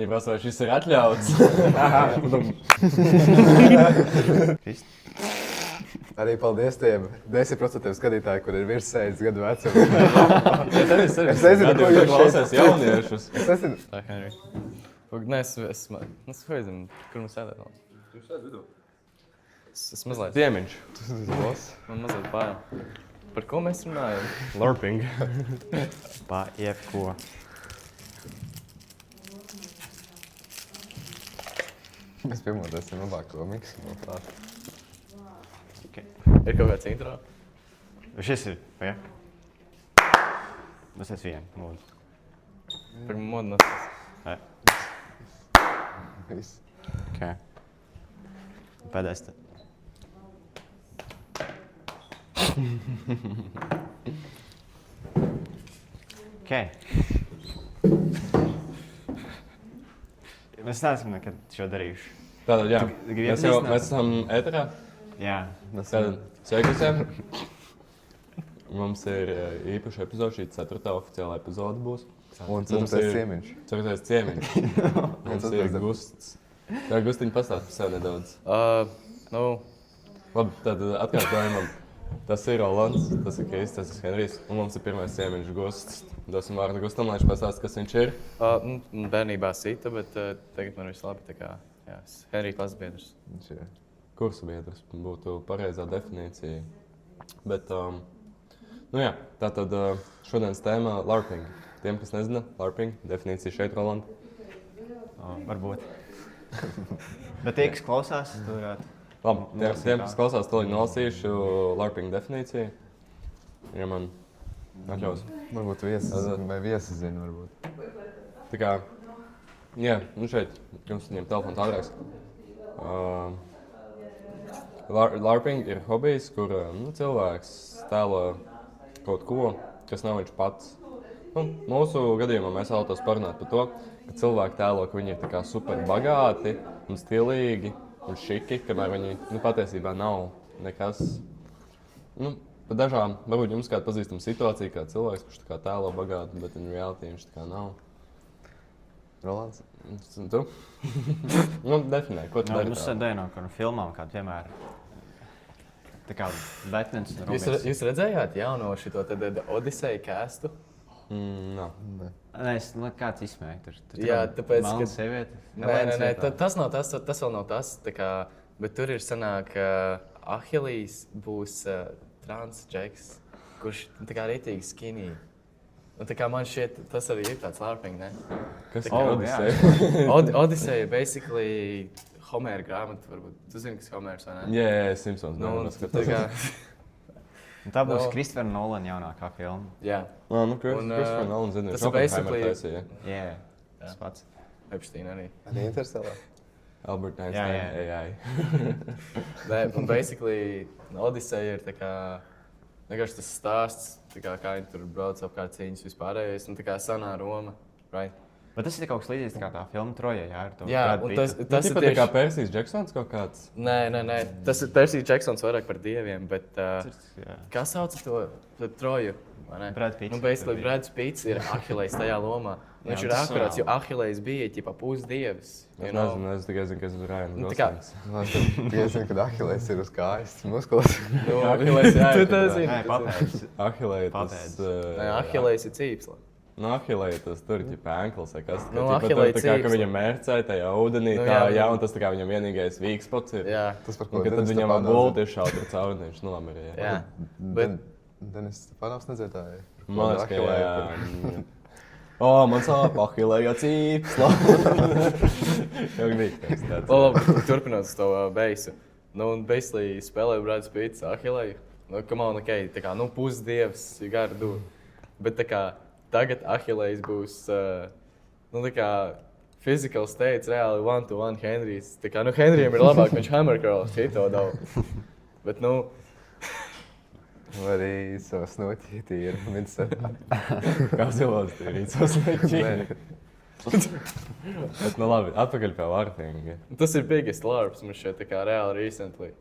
Viņi prasa, vai šis ir atļauts. Arī paldies tiem 10% skatītāji, kur ir virs 60 gadu vecuma. Es nezinu, ko jūs klausās jauniešus. Es nezinu. Tā, Henry. Nē, es nezinu, kur mums sēdēt. Jūs šeit vidū. Es mazliet, Ciemiņš. man mazliet bail. Par ko mēs runājam? LARPing. Pa jebko. Mēs piemodosim labāko miksu no tā. Ir kaut kāds intro? Šis ir, ja? Tas ir vien, lūdzu. Par modu nosties. Ja. Viss. Ok. Pēdējais tad. Ok. Mēs neesam nekad šo darījuši. Tātad, jā. Tu gribi Mēs iepazīstināt? esam ēterā. Jā. Tātad, sveiki visiem. Mums ir īpaša epizode, šī 4. oficiāla epizode būs. Un Mums 4. ir- ciemiņš. 4. ciemiņš. Mums ir ceturtais. Gusts. Tā Gustiņa pastāst par sevi nedaudz. Labi, tad atkārtojumam. Tas ir Rolands, tas ir Kris, tas ir Henrijs. Un mums ir pirmais ciemiņš Gusts. Dosim vārdu Gustam, lai viņš pastāst, kas viņš ir. Bērnībā sita, bet tagad man viss labi. Tā kā, jā, Henry klases biedrs. Viņš ir. Kursu biedrs būtu pareizā definīcija. Bet, nu jā, tātad šodienas tēma LARPing. Tiem, kas nezina, LARPing, definīcija šeit, Roland. Varbūt. Bet tie, kas klausās, tu varētu. Labi, tiem, kas klausās, to nolasīšu LARPing definīciju. Ja man atļaus. Varbūt viesi zina, varbūt. Tā kā, jā, nu šeit jums viņiem telefons ādrēs. LARPing ir hobijs, kur cilvēks tēlo kaut ko, kas nav viņš pats. Mūsu gadījumā mēs vēlētos parunāt par to, ka cilvēki tēlo, ka viņi ir tā kā super bagāti un stilīgi un šiki, kamēr viņi patiesībā nav nekas. Pa dažām, varbūt jums kāda pazīstama situācija, kā cilvēks, kurš tā kā tēlo bagāti, bet in reality viņš tā kā nav. Rolands? Tu? Definē, ko tu dari? Mums ir daļa no kādām filmām, kāda vienmēr. Tā kā Batmans un Robins. Jūs redzējāt jauno šito Odiseju castu? Nav. Nē, kāds izsmēja tur. Jā, tāpēc, ka... Melna sieviete. Nē, tas nav tas, tas vēl nav tas, tā kā, bet tur ir sanāk, Ahilijs būs trans džeks, kurš tā kā rītīgi skinny. Un tā kā man šķiet, tas arī ir tāds LARPing, ne? Kas Tā kā ir Odiseja? Odiseja ir basically Homēra grāmata, varbūt. Tu zini, kas Homērs, vai ne? Jā, Simpsons. Tā kā, Tā būs Christopher Nolan jaunākā filma. jā. Christopher Nolan zina, tas viņš ir basically- Oppenheimer taisīja. Jā, tas pats. Epstein arī. Arī Interstellar. Albert Jā, Einstein, jā. AI. Nē, un basically Odiseja ir tā kā, vienkārši tas stāsts, tā kā viņi tur brauc apkārt cīņas vispārējais, un tā kā senā Roma, right? Bet tas ir kaut kas līdzīgs kā tā filma Troja, jā, ar to Jā, Brad un Pittu. tas Tas ir ir tā kā tieši... Persijas Džeksons kaut kāds. Nē, tas ir Persija Džeksons vairāk par dieviem, bet Jā. kā sauc to Troju? vai ne? Brad Pitts. Nu, basically, Brads Pitts ir Ahilejs tajā lomā. Viņš ir tas akurāts, jo nav. Ahilejs bija ķipa pusdievs. Es nezinu, es tikai zinu, kas ir Ryan Nu, tā kā- Goslings. Piesaka, kad Ahilēs ir uz kājas, muskulas. Nu, Ahilejs, jā, Tu tu to Nē, zini. papēdis. Ahilei tas... Papēdis. Nē, Ahilejs ir cīpsla. Nu, Ahilei tas tur ir pēnkls vai kas. Nu, Ķipa, Ahilei tur tā kā, ka cīpsla. viņa mērcē tajā ūdenī, Nu, tā, jā, jā, nu. un tas tā kā viņam vienīgais vīkspots ir. Jā, Tas, par Un, ko kad tad Denis viņam ar Stepanovs bulti ir šaut ar cauri, viņš nomirē. jā. Bet, Denis Stepanovs nedzirdēja. Man liekas, ka jā. O, man sāp Ahilei cīpsla. Jau grīktais tāds. labi, turpinot uz to beisu. Nu, un basically spēlēja Brads Pitts Ahileju. Nu, come on, ok, tā kā, nu, pusdievs, you gotta do. Bet tā kā tagad Ahilejs būs, nu, tā kā physical states reāli one-to-one Henrijs. Tā kā, nu, Henrijam ir labāk, viņš Hammer Curls hito daudz. Bet, nu, Vai arī savas noķītī ir midsarā. Kā zilās tie ir īcos leķi. Bet, nu labi, atpakaļ pie LARPinga. tas ir biggest LARPs mums šeit, tā kā, reāli recently.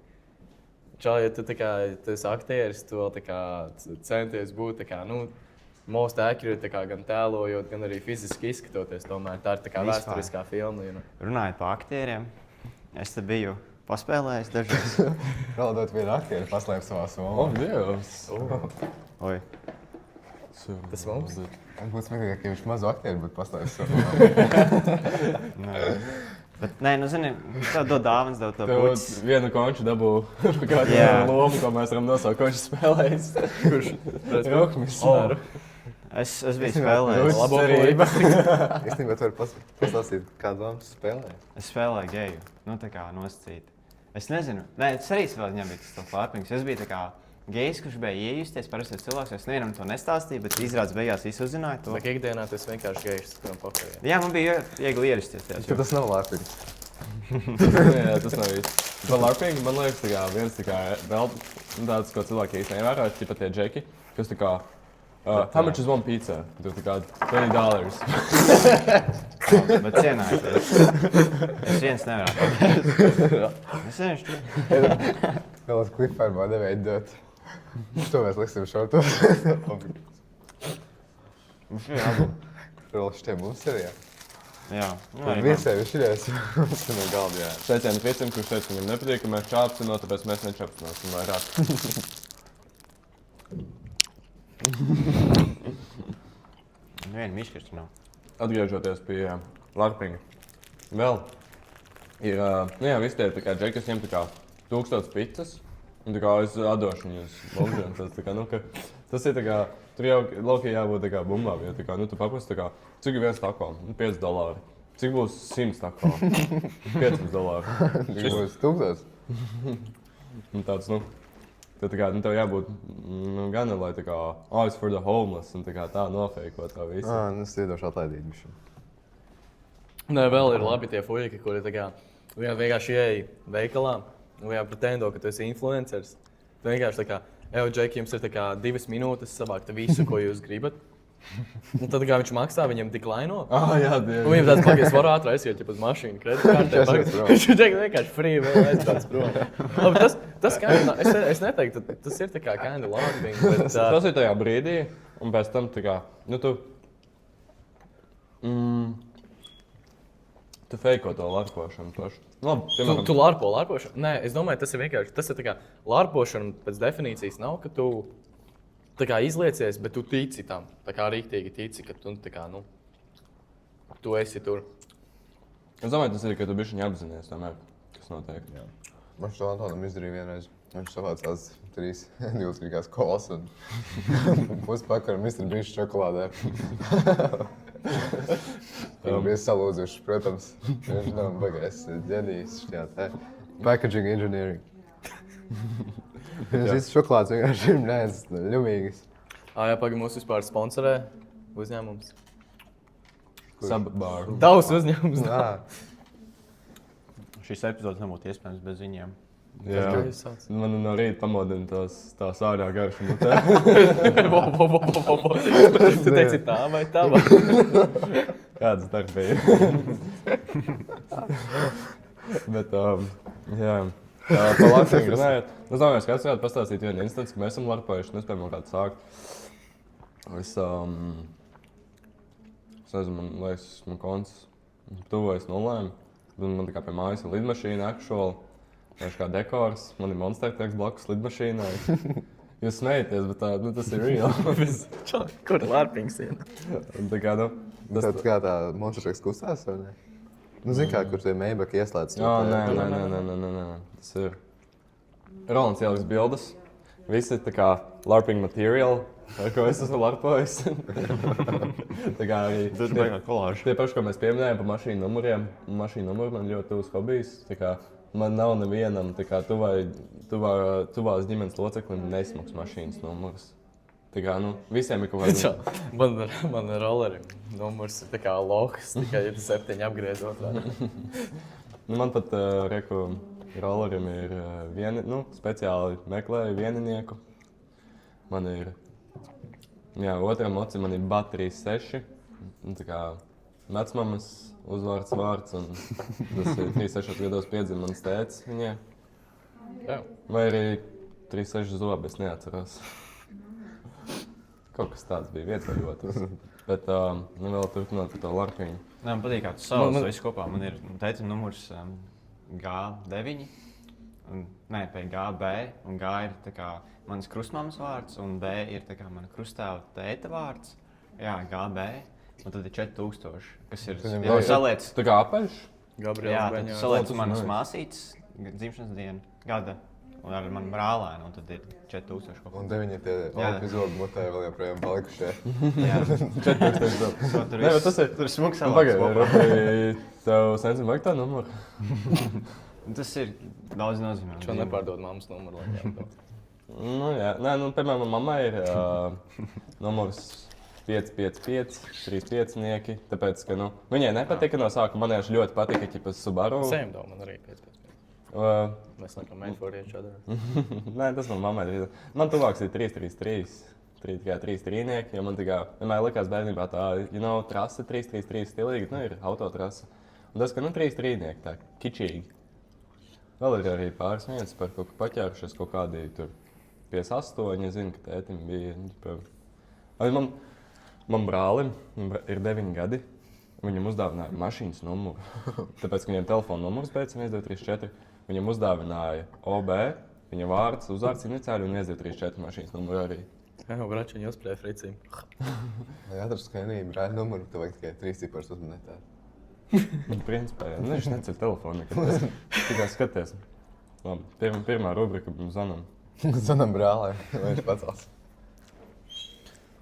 Čau, ja tu tā kā, tu esi aktieris, tu vēl tā kā centies būt, tā kā, nu, most accurate, tā kā gan tēlojot, gan arī fiziski izskatoties. Tomēr tā ir tā kā Vispār. vēsturiskā filma. Runājot par aktieriem, es te biju paspēlējis dažreiz. Raudot vienu aktieru, paslēp savā somā. Dievs! Oi. Tas mums? Būtu smieklīgi, ja viņš mazu aktieru būtu paslēpis somā. Bet, nē, nu, zini, tev dod dāvans, tev to Tev puķis. vienu konču dabū kādu Jā. lomu, ko mēs varam nosaukt, ko viņš spēlējis. Kurš? Rokmis. Es biju spēlējis. Labo cerība. Īstenībā tu vari pastāstīt, kādu lomu tu spēlēji. Es spēlēju geju, nu tā kā nosacīt. Es nezinu, nē, tas arī vēl viņam bija tas lārpings. Es biju tā kā gejs, kurš bija iejusties, parastais cilvēks, es nevienam to nestāstīju, bet izrādās beigās visi uzzināja to. Bet ikdienā tas vienkārši gejs, kuram pakaļ. Jā, man bija viegli ierasties tajā. Ka tas nav lārpings. Jā, tas nav īsti. Par LARPing, man liekas, tā kā viens tā kā vēl tāds, ko cilvēki īsti neievēro, ir tie džeki, kas tā kā how much is one pizza? Tur tā kā $20. Bet cienāju. Es viens nevaru. Es vienkārši. Vēl uz klipārmā nevēju dot. To mēs liksim šortos. Mums ir jābūt. Vēl šitie mums ir, jā. Jā. Nu, arī man. Viesēju šities. Mums ir no galda, jā. Sveiciens Vicim, kurš teica, viņam nepatīk, ka mēs čāpsinot, tāpēc mēs nečāpsinosim vairāk. Vienu miškirstu nav. Atgriežoties pie LARPinga. Vēl ir, nu jā, visi tie tā kā džeki, kas ņem tā kā 1000 pizzas, un tā kā es atdošu viņus logžiem. Tas ir tā kā, tur jau laukī jābūt tā kā bumbām, jo tā kā, nu tu paprasti tā kā, cik ir viens tako? $5. Cik būs 100 tako? $5. Tik būs 1000. Un tāds, nu, tad tā kā, nu tev jābūt, nu, gan, lai tā kā, it's for the homeless, un tā kā tā nofeiko tā visu. Es iedošu atlaidīt bišķi. Nē, vēl ir labi tie fuļiki, kuri tā kā vienkārši ieeja veikalā un vienkārši pretendo, ka tu esi influenceris. Tu vienkārši tā kā, Džeki, jums ir tā kā 2 minūtes savākt visu, ko jūs gribat. Un tad, kā viņš maksā, viņam tik laino. Jā, Un Dievs. viņam tāds pagaidz var ātri aiziet, ja pat mašīnu kreditkārtē. Viņš vienkārši free vēl aizbrauc prom. Labi, tas kā, es neteiktu, tas ir tā kā kinda LARPing, bet Tas ir tajā brīdī, un pēc tam tā kā, nu tu feiko to larpošanu pašu. Labi, piemēram, tu larpošanu? Nē, es domāju, tas ir vienkārši, tas ir tā kā larpošana pēc definīcijas nav, ka tu tā kā izliecies, bet tu tici tam. Tā kā rīktīgi tici, ka tu tā kā, nu, tu esi tur. es domāju, tas ir, ka tu bišķiņ apzinies tomēr, kas notiek. Man šo Antonam izdarīja vienreiz. Viņš savāc tās 3 divasrīgās kolas un puspakaram izdarīja bišķi čokolādē. Viņi bija salūzuši, protams. Viņš nav bagājis ģenijs šajā te packaging engineering. Viņš visu šokolādes vienkārši ir neēdz ļumīgas. Jā, pagaid, mūs vispār sponsorē uzņēmums. Sabbar. Tavs uzņēmums. Šīs epizodes nebūtu iespējams bez viņiem. Jā, Tas kā jūs man no rīta pamodina tās ārā garša. Tu teici tā vai tā? Kādas darbība? Bet, jā, par LARPingu runājot. Es domāju, ka kāds varētu pastāstīt vienu instanci, ka mēs esam larpojuši, nespējam no kādu sākt. Es nezinu, man liekas, man konts tuvojas nulēm. Man tā kā pie mājas ir lidmašīna actual. Vienkārši kā dekors, man ir Monster Trucks blakus lidmašīnai. Jūs smejaties, bet tā, nu, tas ir real. Kur LARPings ir? Un tā kā, nu, Tas kā tā monsteršeks kustās, vai ne? Nu, zin kā, kur tie meibaki ieslēdz. Nē. Tas ir Rolands ieliks bildes. Visi tā kā LARPing material, ar ko es esmu larpojis. Tā kā arī Tas ir baigā kolāža. tie paši, ko mēs pieminējām par mašīnu numuriem. Mašīnu numuri man ļoti tuvs hobijs. Tā kā man nav nevienam tā kā tuvās ģimenes loceklim nesmags mašīnas numurs. Tā kā, nu, visiem ir kaut kāds. Man ir rollerim numurs ir tā kā loks, tikai ja tu 7 apgriez otrā. Nu, man pat reku rollerim ir speciāli meklēju vieninieku. Man ir, otram mocim man ir baterijas 6. Tā kā vecmammas vārds, un tas ir 3-6 gados piedzima mans tētis viņai. Jā. Vai arī 3-6 zobi, es neatceros. Kaut kas tāds bija viens vai otrs. Bet vēl turpināt par to larpiņu. Man patīk, kā tu sauc visu kopā. Man ir teica numurs G9. Nē, GB. Un G ir tā kā manas krustmāmas vārds, un B ir tā kā mana krustāva tēta vārds. Jā, GB. Un tad ir 4000, kas ir saliec. Tā kā apaļš? Jā, tad saliec manas māsītes dzimšanas dienu, gada. Un ar manu brālēnu, un tad ir 4000 kaut kā. Un 9 tie epizodi mutē vēl joprojām palikušie. Jā, 4000. Nē, bet tas ir... Tur ir smuks salāks. Pagaid, tev sensam vajag tā numuru? Tas ir daudz nozīmē. Šo nepārdod mammas numuru. Nu, jā. Nē, nu, piemēram, mammai ir numurs 555, 35nieki, tāpēc, ka, nu, viņai nepatika no sākuma. Man vienkārši ļoti patika, ja pēc Subaru. Same dog, man arī 555. Mēs nekam made for each other. Nē, tas man mammai ir. Man tuvāks ir 333. 3-3-nieki, jo man tā vienmēr likās bērnībā tā, trasa 3-3-3 stilīga, nu, ir autotrasa. Un tas, ka, 3-3-nieki tā, kičīgi. Vēl ir arī pāris viens par kaut ko paķērušies, kaut kādi tur 58, es zinu, ka tētim bija. Arī man brālim ir 9 gadi, viņam uzdāvināja mašīnas numuru. Tāpēc, ka viņam telefona numurs pēc 1234, viņam uzdāvināja OB, viņa vārds, uzvārds iniciāli un 1234 mašīnas numuru arī. Jā, bračiņi uzplēja fricīm. Lai atrastu skaidrību, brāļa numuru, tev vajag tikai 3 cipars uzmanēt. Principā, jā. Viņš neceļ telefonu nekad. Tikai skaties. Labi, pirmā rubrika mums zvanam. Zvanam brālē, vai viņš pacels.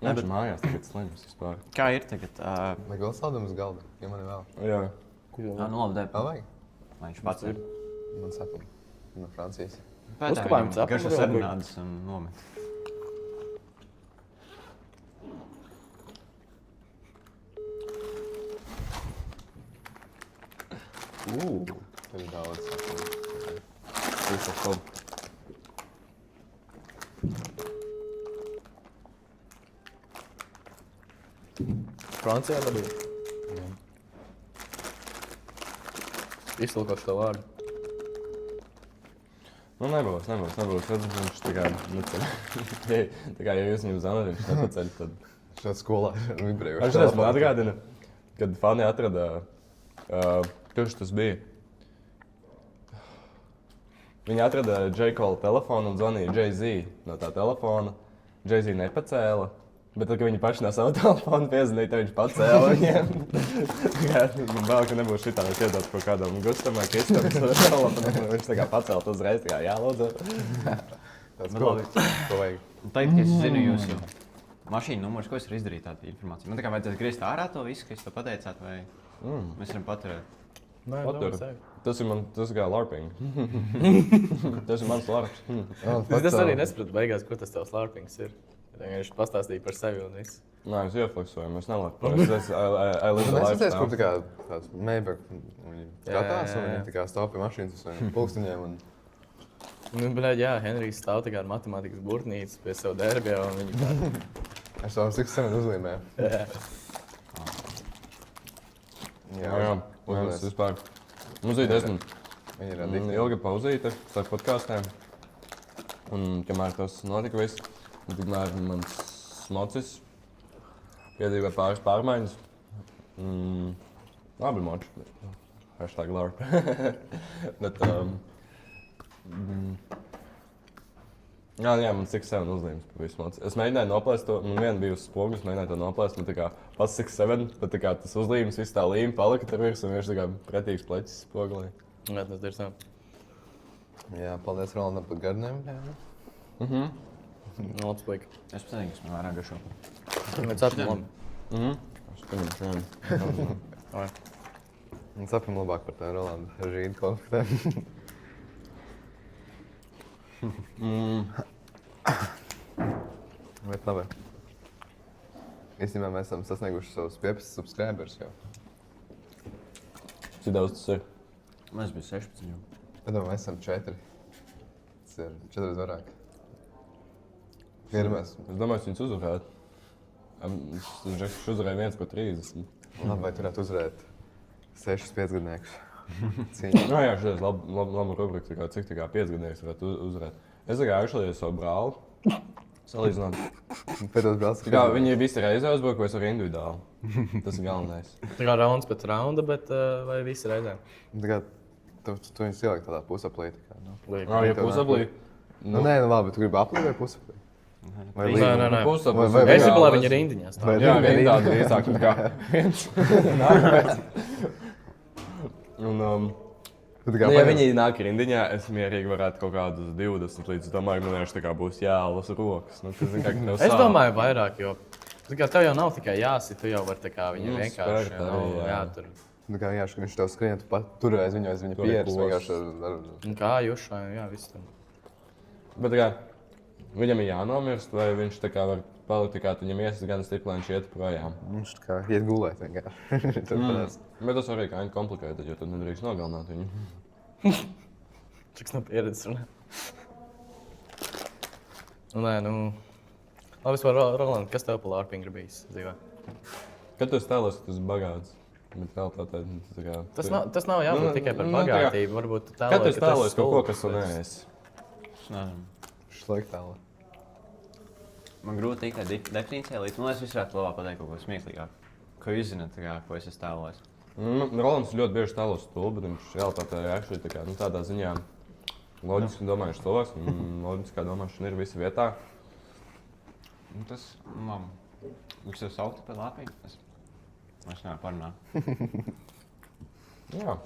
Viņš mājās tagad slims vispār. Kā ir tagad? Vai vēl saldam uz galda, ja man ir vēl? Jā. Nu labi, Vēl vajag? lai viņš pats ir. Man sapam. No Francijas. Uzkopājam cepam, Garšas vai sarunādas un nomet. Tur ir daudz sapam. Visas labi. Francijā dabīja? Jā. Izlūkot šo vārdu. Nu, nebūs. Redz, viņš tā kā neceļ. Tā kā, ja jūs viņam zvanāt, viņš nepaceļ, tad... Šāds skolā vibrējoši. Viņš reiz man atgādina, kad fani atrada, kurš tas bija. Viņi atrada J. Cole telefonu un zvanīja Jay-Z no tā telefona. Jay-Z nepacēla, bet tad, kad viņi paši no savu telefonu piezvanīja, tad viņš pacēla viņiem. Man vēl, ka nebūs šitā, es iedotu kaut kādam Gustam vai Kristam, viņš tā kā pacēla uzreiz, tā kā jālūdzu. Tāds ko vajag. Tagad, kad es zinu jūsu mašīnu numurus, ko es varu izdarīt tādu informāciju? Man tā kā vajadzēs griezt ārā to visu, ka jūs to pateicāt, vai mēs varam paturēt? Nē, Patur. Tas ir kā larping. Tas ir mans larps. Es arī nesapratu beigās, ko tas tavs larpings ir. Viņš pastāstīja par sevi un visu. Nē, es iefleksoju, es nelarpu. Es Es redzēju, kur tā kā tāds Maybach, viņi skatās un viņi tā kā stāv pie mašīnas uz saviem pulkstiņiem un... Nu, bļaļ, jā, Henrijs stāv tā kā ar matemātikas burtnīcu pie savu derbjā un viņi tā... Es savu 6-7 uzlīmēju. Jā, mums vispār. Mums bija diezgan Viņi ir radīti. ilga pauzīte starp podkāstiem. Un kamēr tas notika viss, tikmēr mans mocis piedzīvoja pāris pārmaiņas. Labi moči. Hashtag LARP. Bet, jā, man 6-7 uzlīmes pa visu moci. Es mēģināju noplēst to, man viena bija uz spoguļus, mēģināju to noplēst, man tā kā pats 6-7, bet tā kā tas uzlīmes, viss tā līme palika tur virs un viņš tā kā pretīgs pleķis spogulī. Jā, tas ir tā. Jā, paldies Rolandam par garniem. Labs puika. Es patīk, kas man vairāk garšo. Bet sapņu labi. Es paņemu šodien. Un sapņam labāk par tā Rolanda žīdu konfliktēm. Bet labi. Īstenībā mēs esam sasnieguši savus 15 subscribers jau. Cik daudz tas ir? Mēs bija 16 jau. Tad mēs esam 4. Tas ir 4 vairāk. Pirmais. Es domāju, ka viņus uzvarētu. Viņš uzvarēja 1 par 30. Labi, vai tu varētu uzvarēt 6-5 gadniekus? Nu jā, šis ir laba rubrika, cik tā kā 5 gadnieks varētu uzvarēt. Es gāju šodien savu brāli. Salīdzināt. Pēc tam brauc. Kā viņi visi reizē uzbruk, vai es varu individuāli? Tas ir galvenais. Tā kā rauns pēc raunda, bet vai visi reizē? Tā kā tu viņus ieliek tādā pusaplī. Ja pusaplī? Nu, nē, nu labi, tu gribi aplī vai pusaplī? Vai Nē, nē, nē. Pusaplī. Vai- Es gribu, lai viņi rindiņās. Vai- Jā, rindā drīzāk nekā viens. Nākamais. Un, Tu tā kā ja paņem- viņi nāk rindiņā, es mierīgi varētu kaut kādus 20 līdz domāju, minēšu, tā kā būs jālas rokas. Nu, tas, kā, tev Es sāp. domāju, vairāk, jo tā kā tev jau nav tikai jāsit, tu jau vari tā kā viņu Nu, vienkārši spērt arī, jā. jātur. Nu, kā vienkārši, viņš tev skrien, tu pat tur aiz viņu Tur ir pieras klos. vienkārši ar... Un kā jušā, jā, viss tam. Bet kā, viņam ir jānomirst, vai viņš tā kā var palikt, kā viņam iesist gan stipri, lai viņš iet projām. Viņš tā kā iet gulēt vienkārši. Turpinās. Bet tas arī kā viņa komplikēta, jo tad nedrīkst nogalināt viņu. Čiks nav pieredzes runā. Nu, nē, nu... Labi, vispār, Roland, kas tev pa lārpingu ir bijis dzīvē? Kad tu stēlos, tas ir bagāts. Bet realitātē, tā kā... Tas nav jābūt tikai par nu, tā kā- bagātību, varbūt tu Kad tu tēloji, stēlos kaut ko, kas tu neesi? Es nezinu. Šlaik tālāk. Man grūti tikt tā definīcijā līdz, man liekas, viss varētu labāk pateikt kaut ko smieklīgāk. Ko jūs zināt, tā kā, ko es esmu tēlojis? Rolands ļoti bieži tēlos stulbi, bet viņš realitātē ir actually tā kā, nu, tādā ziņā loģiski domājuši cilvēks, un loģiskā domāšana ir visa vietā. Nu, tas, man, jūs jau saukt par lāpīgi? Es nevaru parunāt. Jā.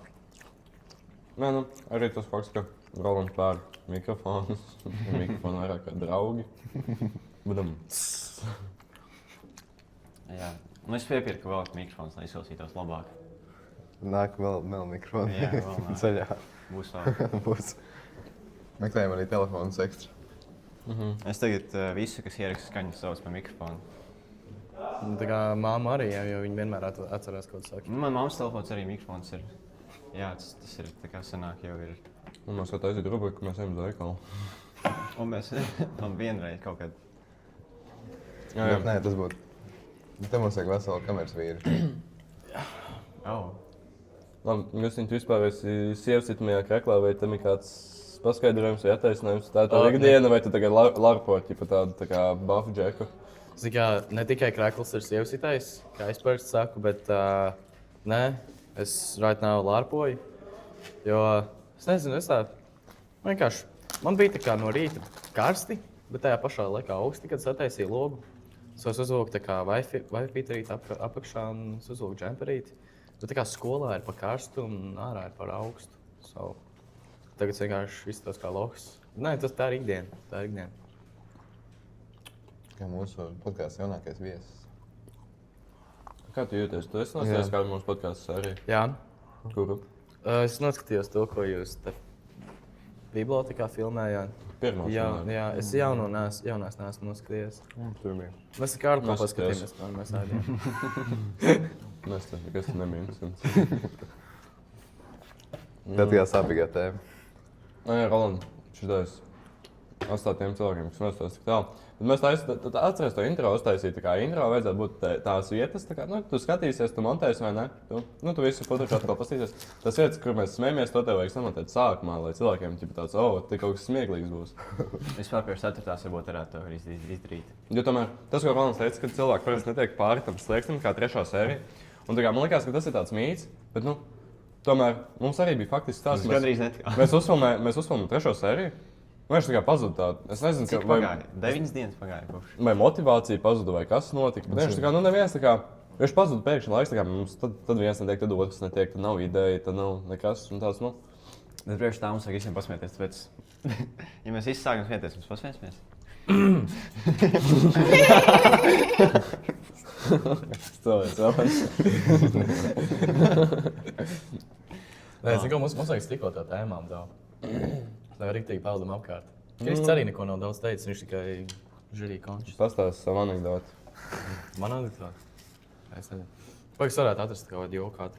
Nē, nu, arī tas fakts, ka Rolands pēr mikrofonus, mikrofonu vairāk kā draugi. Budam. Jā. Nu, es piepirku vēl mikrofons, lai izklausītos labāk. Nāk vēl mikrofonu. Jā, vēl nāk. Ceļā. Būs vēl. Būs. Meklējam arī telefonus ekstra. Es tagad visu, kas ieraksta skaņas, sauc par mikrofonu. Nu, tā kā māma arī, jo viņa vienmēr atcerās, ko tu saki. Nu, man mammas telefons arī mikrofons ir. Jā, tas ir tā kā sanāk jau ir. Un mēs varam taisīt rubriku, ka mēs ejam uz veikalu. Un mēs tam vienreiz kaut kad. Jā, Bet, nē, tas būtu. Te mums vajag veselu kameras vīru. Oh. Labi, jūs viņu vispār esi sievas itamajā kreklā, vai tam ir kāds paskaidrojums vai attaisnojums? Tā ir tā ikdiena, vai tu tagad larpot, ja tādu tā kā buff džeku? Zini, kā ne tikai krekls ir sievsitais, kā es parasti saku, bet nē, es right now lārpoju. Jo es nezinu, es tā vienkārši, man bija tā kā no rīta karsti, bet tajā pašā laikā augsti, kad sataisīju logu. So es uzvilku tā kā vaifīterīt apakšā un es uzvilku džemperīti. Bet tā kā skolā ir pa karstu un ārā ir par augstu. So, tagad vienkārši viss tas kā lohs. Nē, tā ir ikdiena. Tā ir ikdiena. Kā mūsu podkāsts jaunākais viesis. Kā tu jūties? Tu esi noskaties kādu mūsu podkāstu sēriju? Jā. Kuru? Es noskatījos to, ko jūs te bibliotēkā filmējāt. Pirmā. Jā, es jaunās neesmu noskatījies. Tur bija. Mēs ar Kārlu Mēs paskatījāmies, kā mēs ēdām. Mēs te nekas te nebija interesants. Tā tikai sāpīgā tēma. Nē, Roland, šitais atstāt cilvēkiem, kas nostās tik tālu. Bet mēs atceries to intro uztaisīt, tā kā intro vajadzētu būt tās vietas, tā kā, nu, tu skatīsies, tu montēsi vai ne? Tu visu footage atkal pastīsies. Tas vietas, kur mēs smējamies, to tev vajag samontēt sākumā, lai cilvēkiem tāds, te kaut kas smieklīgs būs. Vispār pēc 4. varbūt varētu to izdarīt. Jo tomēr tas, ko Rolands teica, ka cilvēki parasti netiek pāri tam slieksnim, kā 3. sērija. Un tā kā man liekas, ka tas ir tāds mīts, bet, nu, tomēr mums arī bija faktiski stāsts. Gandrīz netikā. Mēs uzfilmējām 3. sēriju. Viņš tā kā pazuda tā. Es nezinu, Cik pagāja? 9 dienas pagāja kopš. Vai motivācija pazuda, vai kas notika. Bet viņš tā kā, nu, neviens tā kā, viņš pazuda pēkšņi laiks, tā kā mums tad viens netiek, tad otrs netiek, tad nav ideja, tad nav nekas. Un tāds, nu. Bet priekš tā mums vajag visiem pasmieties, tāpēc, ja mēs visi sākam smieties, mums pasmēsimies. Stāvēs vēlēs. Nē, zinu, ka mums vajag tikko tā tēmām daudz. Lai rīktīgi peldam apkārt. Krists arī neko nav daudz teicis, viņš tikai žirīja končus. Pastāst savu anekdoti. Man anekdote? Es nezinu. Vai es varētu atrast kaut kādu jokātu?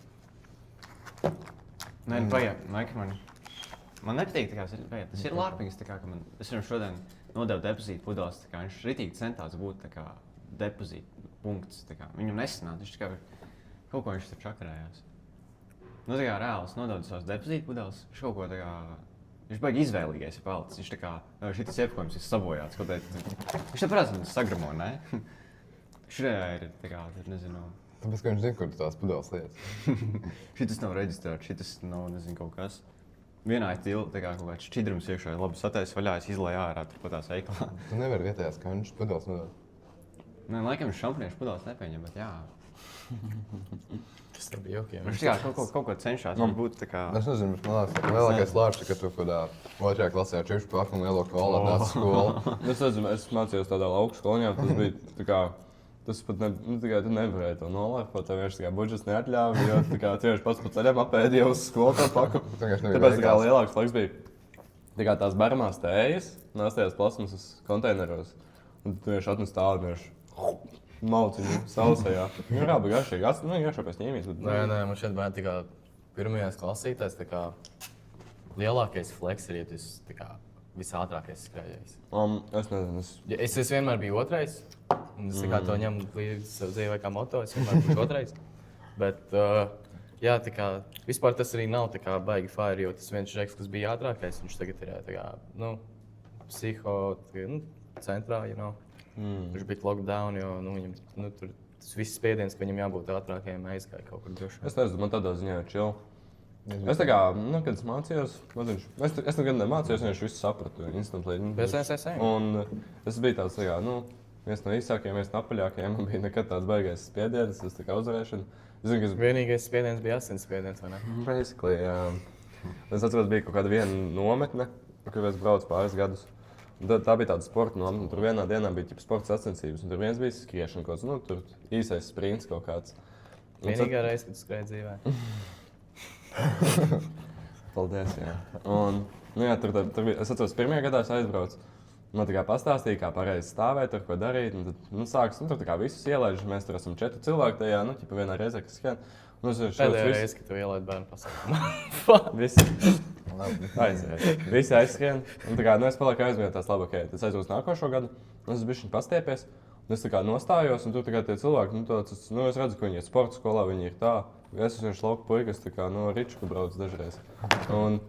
Nē, nu paiet, man nepatīk, tā kā, tas ir lārpings, tā kā, ka es viņam šodien nodevu depozītu pudeles, tā kā viņš ritīgi centās būt tā kā depozītu punkts, tā kā viņam nesanāca, viņš tā kā kaut ko viņš tur čakarējās. Nu, tā kā reāls nodevu savas depozītu pudeles, viņš kaut ko tā kā Viņš baigi izvēlīgais ir palicis. Viņš tā kā, šitas iepakojums ir sabojāts. Viņš tāpēc sagramo, ne? Šajā ir tā kā, nezinu. Tāpēc, ka viņš zina, kur tās pudeles lietas. Šitas nav reģistrēts, šitas nav, nezinu, kaut kas. Vienā ir tilta, tā kā kaut kāds šķidrums iekšā, labi sataisa vaļā, es izlēju ārā, turpat tās veiklā. Tu nevari vietējās kančus pudeles nodot. Nē, laikam viņš šampaniešu pudeles nepieņem, bet jā. Tas tur bija jokiem. Viņš tā kā kaut ko cenšās, varbūt tā kā... Es nezinu, bet man liekas, ka lielākais lārps ir, ka tu kādā otrajā klasē ar čipšu paku un lielo kolu atnāc skolu. Es nezinu, es mācījos tādā augšskolā, tas bija tā kā, tas pat ne, nu, tā kā tu nevarēji to nolārpot, tev vienkārši tā kā budžets neatļāva, jo tā kā tu vienkārši pats pa ceļam apēdi jau uz skolu to paku. Tāpēc tā kā lielāks laiks bija tā kā tās barmās tējas, nāstījās plasmasas konteineros, un tu vienkārši atnes tādu vienkārši malciņu sausajā. Nu, jā, bija garšīgi, nu, garšo pēc ņēmīs, bet... Nē, man šeit bija tā kā pirmajās klasītēs, tā kā lielākais fleks ir, ja tu esi tā kā visātrākais skrējējs. Es nezinu, Es vienmēr biju otrais, un es tā kā to ņemu līdz sev dzīvē kā moto, es vienmēr biju otrais. Bet, jā, tā kā, vispār tas arī nav tā kā baigi fire, jo tas viens žeks, kas bija ātrākais, viņš tagad ir tā kā, nu, psiho, nu, centrā, you know. Viņš bija lockdown, jo, nu, viņam, nu, tur tas viss spiediens, ka viņam jābūt ātrākajam, aizgāja kaut kur droši. es nezinu, man tādā ziņā ir chill. Es tā kā, nu, kad es mācījos, es nekad nemācījos, vienkārši visu sapratu instantly. Bet es Un es biju tāds, tā kā, nu, viens no īsākajiem, viens no apaļākajiem, man bija nekad tāds baigais spiediens, tas tā kā uzvarēšana. Es zinu, ka es Vienīgais spiediens bija asins spiediens, vai ne? basically, jā. Es atceros, bija kaut kāda viena nometne, kur es braucu pāris gadus. Un tā bija tāda sporta nometne, tur vienā dienā bija ķipa sporta sacensības, un tur viens bija skriešana kaut kāds, nu, tur īsais sprints kaut kāds. Vienīgā reize, kad tu skrēji dzīvē. Paldies, jā. Un, nu jā, tur bija, es atceros, pirmajā gadā es aizbraucu. Man tā kā pastāstīja, kā pareizi stāvēt, tur ko darīt. Un tad, nu, sāks, nu, tur tā kā visus ielaiž, mēs tur esam 4 cilvēki tajā, nu, ķipa vienā reizē, kas skan. Un es Pēdējā reize, kad tu ielaidi bērnu pasākumā. Visi aizskrien. Un tā kā, nu, es palieku aizmirst tās labi, ok, tas aizbrauc nākošo gadu. Un es bišķiņ pastiepies. Un es tā kā nostājos, un tur tā kā tie cilvēki, nu, tāds, nu, es redzu, ka viņi ir sporta skolā, viņi ir tā. Es esmu vienkārši lauku puikas, tā kā, no Ričku brauc dažreiz. Un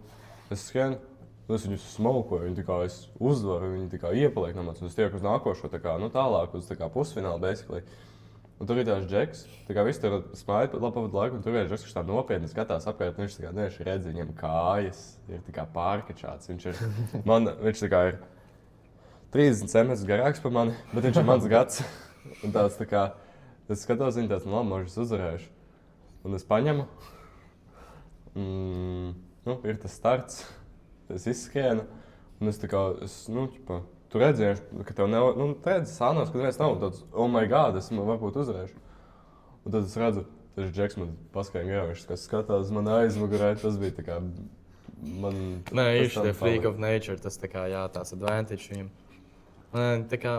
es skrienu, un es viņus smalkoju, viņi tā kā es uzvaru, viņi tā kā iepaliek no manis. Un es tieku uz nākošo, tā kā, nu, tālāk, uz tā kā pusfinālu, basically. Un tur ir tās džeks, tā kā visi tur smāja labi pavadu laiku, un tur ir džeks, kurš tā nopietni skatās apkārt, un viņš tā kā, nevienš redz, viņam kājas ir tā kā pārkačāts. Viņš tā kā ir 30 centimetrus garāks par mani, bet viņš ir mans gads. Un tāds tā kā, es skatos viņu tāds, nu labi, možda es uzvarēšu. Un es paņemu, nu, ir tas starts, es izskrienu, un es tā kā, nu, ķipa, tu redzēji, ka tev nav, nu, redzi sānos, ka neviens nav tāds, oh my god, es varbūt uzvarēšu. Un tad es redzu, tas džeks man paskaidro grāvišķis, kas skatās man aizmugurē, tas bija tā kā, man... Nē, īsti tie freak of nature, tas tā kā, jā, tās advantage viņam. Tā kā,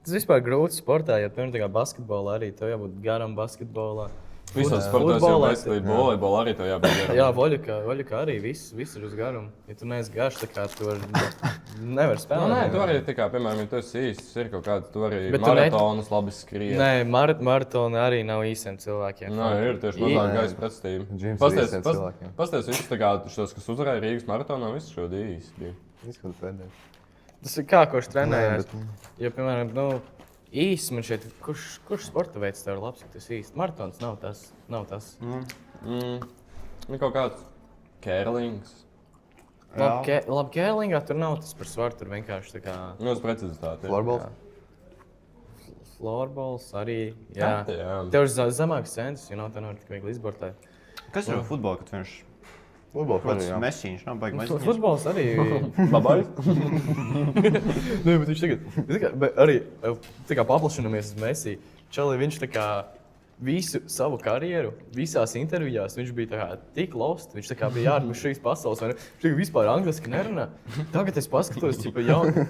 tas vispār grūti sportā, ja, piemēram, tā kā basketbolā arī, tev jābūt garam basketbolā. Visos sportos jau basically volejbolā arī tev jābūt garam. Jā, voļukā arī viss ir uz garumu. Ja tu neesi garš, tā kā tu nevar spēlēt. Nu, nē, tu arī tā kā, piemēram, ja tu esi īsts, ir kaut kāds, tu arī maratonus labi skrien. Nē, maratoni arī nav īsiem cilvēkiem. Nē, ir tieši mazāk gaisa pretstība. Pasties visus tā kā, šos, kas uzvarēja Rīgas maratonā, visus šodi īsti bija. Izskatu pēdējais. Tas ir kā, kurš trenējās. Ja, piemēram, nu, īsts man šeit, kurš sporta veids tev ir labs, ja tas īsti? Maratons nav tas. Nu, kaut kāds kērlings. Labi, kērlingā tur nav tas par svaru, tur vienkārši tā kā... Nu, uz precizitāti. Florbols? Florbols arī, jā. Jā. Tev ir zemāks centrs, ja nav tā nav tik viegli izbortēt. Kas ir futbola, kad viņš... Futbols arī, jā. Mesiņš, nav baigi mesiņš. Futbols arī... Babais? Nē, bet viņš tagad... Bet arī tā kā paplašinamies uz Messi. Čali, viņš tā kā visu savu karjeru, visās intervijās, viņš bija tā kā tik lost. Viņš tā kā bija ārpus šīs pasaules, vai ne? Viņš tagad vispār angliski nerunā. Tagad es paskatos, ķipa jaunu...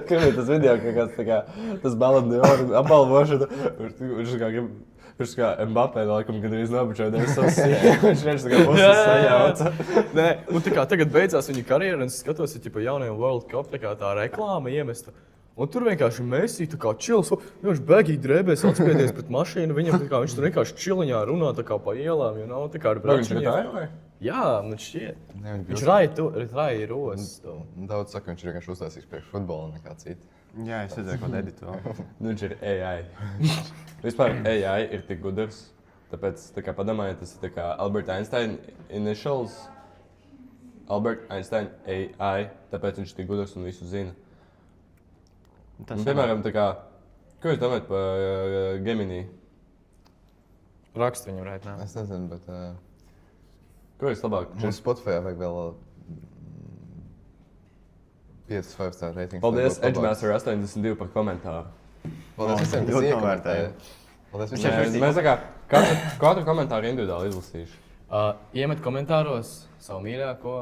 Kam ir tas video, ka kāds tā kā, tas Ballon d'Or apbalvošana, viņš tā kā grib... Viņš kā Mbappé laikam gandrīz nobučoties savas sievieti. Viņš tā kā puses sajauca. Nē, un tā kā tagad beidzās viņa karjera, un es skatos, ja ķipa jaunajam World Cup tā reklāma iemesta. Un tur vienkārši Messi tā kā čils, viņš bēgīgi drēbēs atspiedies pret mašīnu, viņam tā kā viņš tur vienkārši čiliņā runā tā kā pa ielām, you know, tā kā ar Vai viņš ir bračiņiem. tā, vai? Jā, man šķiet. Ne, Viņš rāja rostu. Daudz saka, viņš ir vienkārši uztaisījis priekš futbola nekā cita. Jā, es redzēju, ko edito. Nu, viņš ir AI. Vispār AI ir tik gudrs. Tāpēc, padomājiet, tas ir tā kā Albert Einstein initials. Albert Einstein AI. Tāpēc viņš ir tik gudrs un visu zina. Tas Un, piemēram, ko jūs domājat par Gemini? Rakstu viņam rēt, nē. Es nezinu, bet Ko ir labāk? mums Spotify vajag vēl 5-5 ratings. Paldies, Edgemaster 82 par komentāru. Paldies visiem, kas ļoti iekomentēja. Paldies visiem. Mēs katru komentāru individuāli izlasīšu. Iemet komentāros savu mīļāko.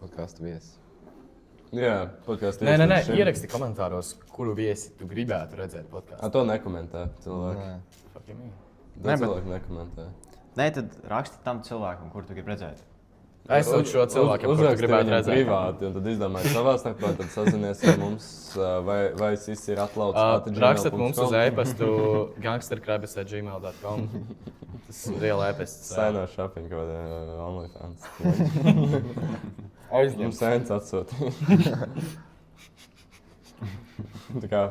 Podcastu viesi. Jā, podkāsts. Nē, ieraksti komentāros, kuru viesi tu gribētu redzēt podkāstā. To nekomentē cilvēki. Nē. Cilvēki nekomentē. Nē, tad raksti tam cilvēkam, kur tu gribi redzēt. Aizsūt šo cilvēku, kuru tu gribētu redzēt. Privāti, un tad izdomājiet savā starpā, tad sazinies ar mums, vai šis ir atlauts. Rakstat mums uz e-pastu gangsterkrabes@gmail.com. Tas ir reāli e-pasts. Sēnā shopping, kaut kādā OnlyFans. Mums sēns atsūtīja. Tā kā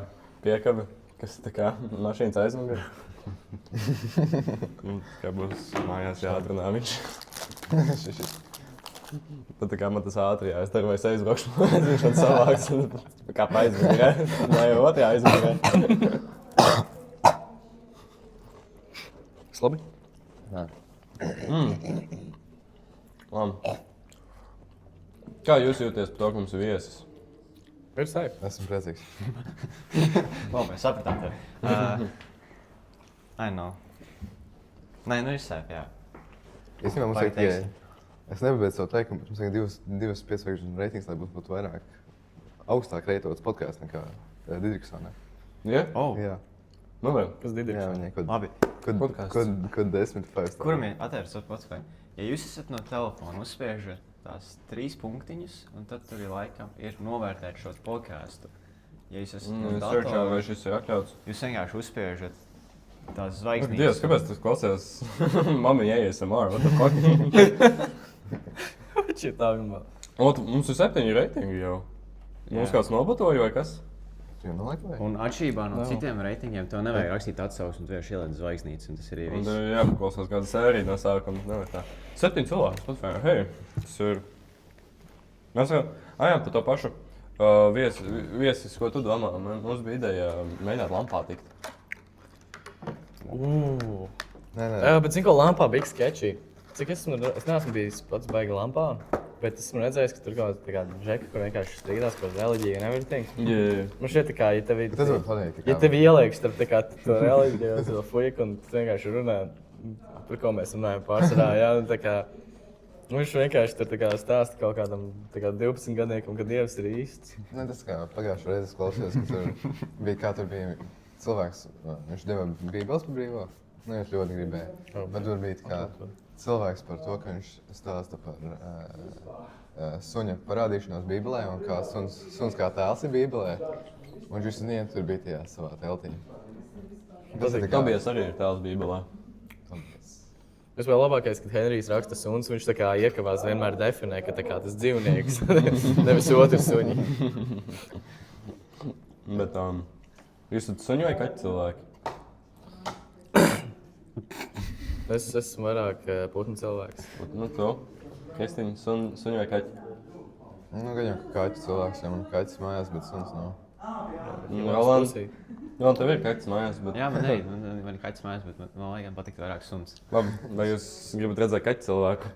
piekabe, kas tā kā mašīnas aizmugurē. Kā būs mājās jāatrunā viņš. Tad tā kā man tas ātri jāizdara, vai es aizbraukšu, viņš man savāks. Kā pa aizmugurē, vai otrā aizmugurē. Slabi? Nē. Labi. Kā jūs jūties par to, ka mums ir viesis? Ir saip. Esmu priecīgs. Labi, mēs sapratām tevi. I know. Nē, nu ir sēp, jā. Īstenībā mums Vai ir tikai... teiksi? Es nepabeidzu savu teikumu, bet mums ir divas 5-zvaigžņu ratings, lai būtu vairāk augstāk reitots podkāsts nekā Didriksonē. Jā? Oh, Jā. Nu, vēl. Kas Jā, Didriks? viņai labi. Kad 10 5. Kuram ir atvērts Spotify? Ja jūs esat no telefona, uzspiežat tās 3 punktiņus, un tad tur ir laikam ir novērtēt šo podcastu. Ja jūs esat no Searchā, vai datora, šis ir atļauts? jūs vienkārši uzspiežat tās Dievs, zvaigznītes. kāpēc tas klausies? Mami ASMR, what the fuck? Šī tā vienmēr. Mums ir 7 reitingi jau. Mums kāds nobutoja vai kas? Jā, nu laikam vai? Un atšķirībā no citiem reitingiem, tev nevajag rakstīt atsauksmi, un tu vienkārši ieliec zvaigznītes, un tas ir Un viss. jāpaklausās kāda sērija no sākuma. Nevar tā. 7 cilvēki, Spotify. Hei, tas ir... Mēs jau, jā, par to pašu viesis, ko tu domā. Mums bija ideja mēģināt lampā tikt. Nē. Bet zinu, ko lampā bija sketčī. Cik es neesmu bijis pats baigi lampā, bet esmu redzējis, ka tur kaut kāda džeka, kur vienkārši strīdās par reliģiju un everything. Jā. Man šķiet, tā kā, ja tev Bet tas man patīk. ja tev ieliek starp tā kā to reliģiju un to fuiku, un tu vienkārši runā, par ko mēs runājam pārsvarā, jā, un tā kā, viņš vienkārši tur tā kā stāsta kaut kādam tā kā 12 gadniekam, ka Dievs ir īsts. Nē, tas kā pagājušajā reizē es klausījos, ka tur bija cilvēks, viņš deva bībeles par brīvo. Nu, viņš ļoti gribēja. Bet tur bija tā kā cilvēks par to, ka viņš stāsta par suņa parādīšanos bībelē un kā suns kā tēls ir bībelē. Un viņš visu dienu tur bija tajā savā teltī. Tas ir tā kā... Tobijas arī ir tēls bībelē. Tas vēl labākais, kad Henrijs raksta suns, viņš tā kā iekavās vienmēr definē, ka tā kā tas dzīvnieks, nevis otrs suņi. Bet jūs esat suņi vai kaķi cilvēki? Es esmu vairāk putnu cilvēks. Nu, tu? Kristīna, suņi vai kaķi? Nu, gan jau kā kaķis cilvēks, ja man kaķis mājās, bet suns nav. Roland, tev ir kaķis mājās, bet... Jā, man arī, man ir kaķis mājās, bet man laikam patikt vairāk suns. Labi, vai jūs gribat redzēt kaķi cilvēku?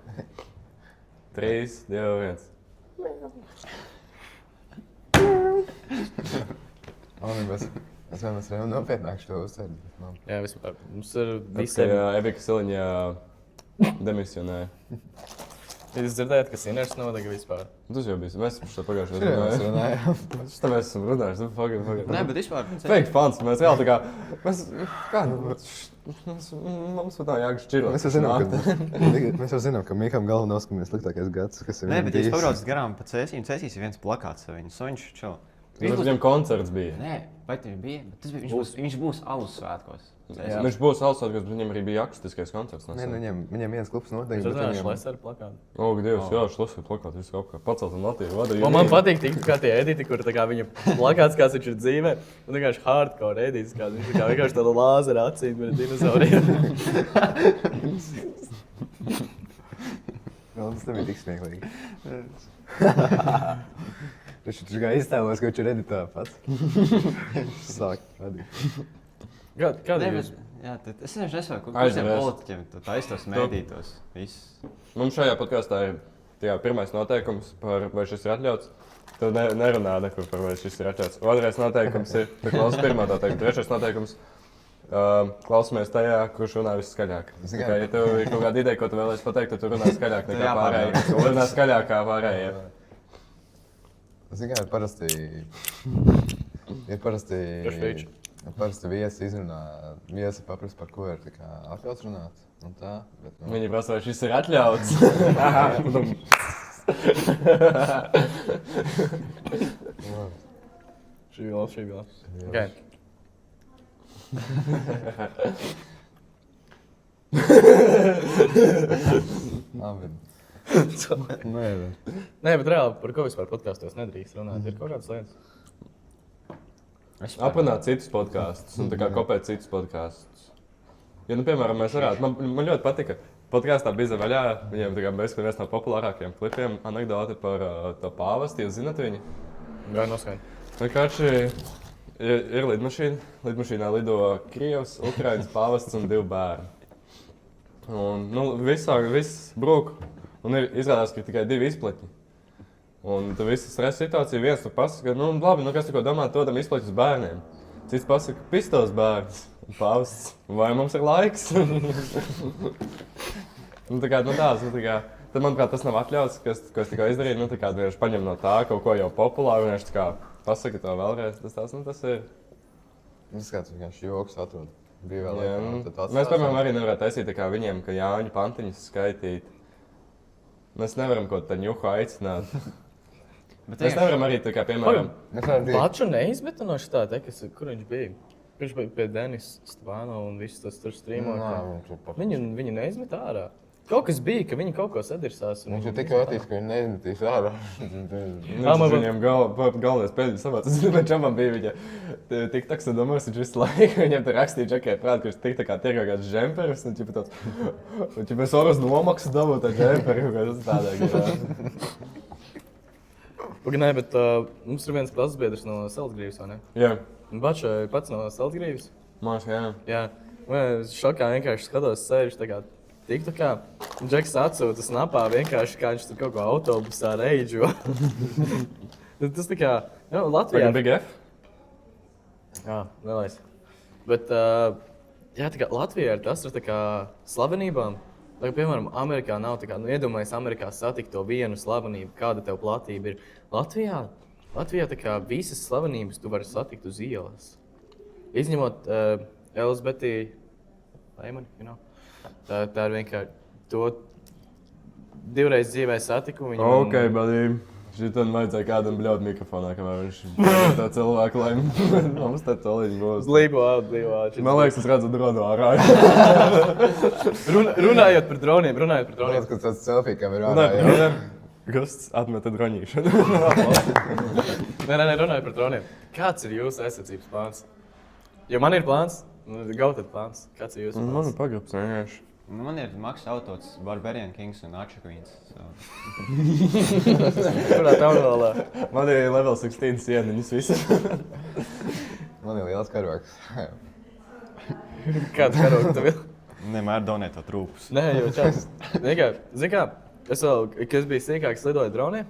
3, 2, 1. Es vienmēr nopietnāk šo uzsēdu. Jā, vispār. Mums ir Visiem visiem. Evika Siliņa demisionēja. Jūs dzirdējāt, ka Siners nodaga vispār? Tas jau bija. Mēs par šo pagājušajā Jā, mēs runājām. runājām. Šitā mēs esam runājuši. Pagaid. Nē, bet vispār. Fake fans. Mēs reāli tā kā... Mums pat nav jāgšķirot. Mēs jau zinām, ka Mikam Galvanovskam ir sliktākais gads, kas ir Nē, bet ja jūs bijis. pabraucat garām pa Cēsīm, Cēsīs ir viens plakāts ar viņu suņš, čau. Tas viņam koncerts bija. Nē, vai viņš bija? Bet tas bija viņš būs alus svētkos. Viņš būs Alsākos, bet viņam arī bija akustiskais koncerts. Nē, viņam viens klubs noteikti. Es redzēju Šlesera plakātu. O, Dievs, jā, Šlesera plakāts, viss kaut kā pacelt un Latviju vada. Man patīk tik kā tie editi, kur tā kā viņa plakāts, kāds viņš ir dzīvē. Un vienkārši hardcore edits, kāds viņš ir kā vienkārši tāda lāzera acīm, bet dinozauriem. Tas nebija tik smieklīgi. Viņš kā iztēlos, ka viņš ir editā pats. Sāk radīt. Kāda ir jūs? Jā, es nesaku, kurš tiem politiķiem taistos mēdītos. Mums šajā podkāstā ir pirmais noteikums par vai šis ir atļauts. Tu nerunā nekur par vai šis ir atļauts. Otrais noteikums ir, klausies pirmā noteikuma. Trešais noteikums klausamies tajā, kurš runā viskaļāk. Ja tev ir kaut kāda ideja, ko tu vēlēsi pateikt, tad tu runā skaļāk nekā pārējie. Tu runā skaļāk kā pārējie. Zini, ir parasti viesi izrunā, viesi paprast, par ko ir atļauts runāt. Un tā, bet, Viņi prasa, vai šis ir atļauts. Šī bija labs. Okay. Nē, bet reāli par ko vispār podkāstos nedrīkst runāt. Ir kaut kādas lietas. Aprunāt citus podkāstus un tā kā kopēt citus podkāstus. Ja, piemēram, mēs varētu, man ļoti patika, podkāstā bija vaļā, viņiem tā kā mēs viens no populārākajiem klipiem, anekdoti par to pāvesti, jūs zināt viņu? Jā, noskaidri. Vienkārši ir lidmašīnā lido Krievs, Ukrainas pāvests un 2 bērni. Un, viss brūk, un izrādās, ka tikai 2 izpleķi. Un tad viss stresa situācija, viens tur pasaka, labi, kas tikko domā, dodam izpleķus bērniem. Cits pasaka, pistols bērns, pāvests, vai mums ir laiks? Tad, manuprāt, tas nav atļauts, ko es tikko izdarīju. Viņš paņem no tā kaut ko jau populāru, un viņš pasaka to vēlreiz. Tas ir. Tas kāds vienkārši joks atrod. Bija vēl mēs, piemēram, arī nevarētu taisīt kā viņiem, ka Jāņu pantiņus skaitīt. Mēs nevaram kaut tādu ņuhu aicināt. Mēs nevaram arī tā kā, piemēram... Paču neizmetinoši tā, kur viņš bija? Viņš bija pie Denis Stvāno un viss tas tur strīmot. Viņu neizmet ārā. Kaut kas bija, ka viņi kaut ko sadirsās. Viņš ir tik vērtīgs, ka viņi neizmetīs ārā. Viņam galvenais pēdējais samats. Es domāju, čabam bija viņa tiktaks un domājas, viņš visu laiku. Viņam te rakstīja džekai prāt, ka viņš tik tā kā tirgo kāds džemperis. Un mēs oras nomaksu dabūt tā džemperi, kaut kas tādāk. Nē, bet mums ir viens klases biedrs no Salcgrīvas, vai ne? Jā. Bača pats no Salcgrīvas? Māš, jā. Jā. Es šokā vienkārši skatos sēžu tā kā TikTokā. Džeks atsūta snapā vienkārši, kā viņš tur kaut ko autobusā reidžo. Tas tā kā, Latvijā... Vai Big F? Jā, vēlēs. Bet, jā, tā kā Latvijā ir tas ar tā kā slavenībām. Tā kā, piemēram, Amerikā nav tā kā, iedomājies Amerikā satikt to vienu slavenību, kāda tev platība ir. Latvijā tā kā visas slavenības tu vari satikt uz ielas. Izņemot Elizabeti Leimani, Tā ir vienkārši to 2 reizes dzīvē satiku. Ok, buddy. Šitam vajadzēja kādam bļaut mikrofonā, kamēr viņš tā cilvēku, lai mums tā toliņi būs. Blībo out. Man liekas, es redzu dronu ārā. Runājot par droniem. Tas, ka tas selfie kamerā ārā, jā. Gusts atmeta droņīšanu. Nē, runājot par droniem. Kāds ir jūsu aizsardzības plāns? Jo man ir plāns, Gautad plāns. Kāds ir jūsu plāns? Man ir pagrabs vienkārši. Man ir Max Autots, Barbarian Kings un Archer Queens. Kurā taunolā? Man ir level 16 sieniņas visas. Man ir liels karoks. Kāds karoks tev ir? Nemēr donē to trūpus. Nē, jau čās. Zini kā, es vēl, kad biju sīkāks, lidoju droniem.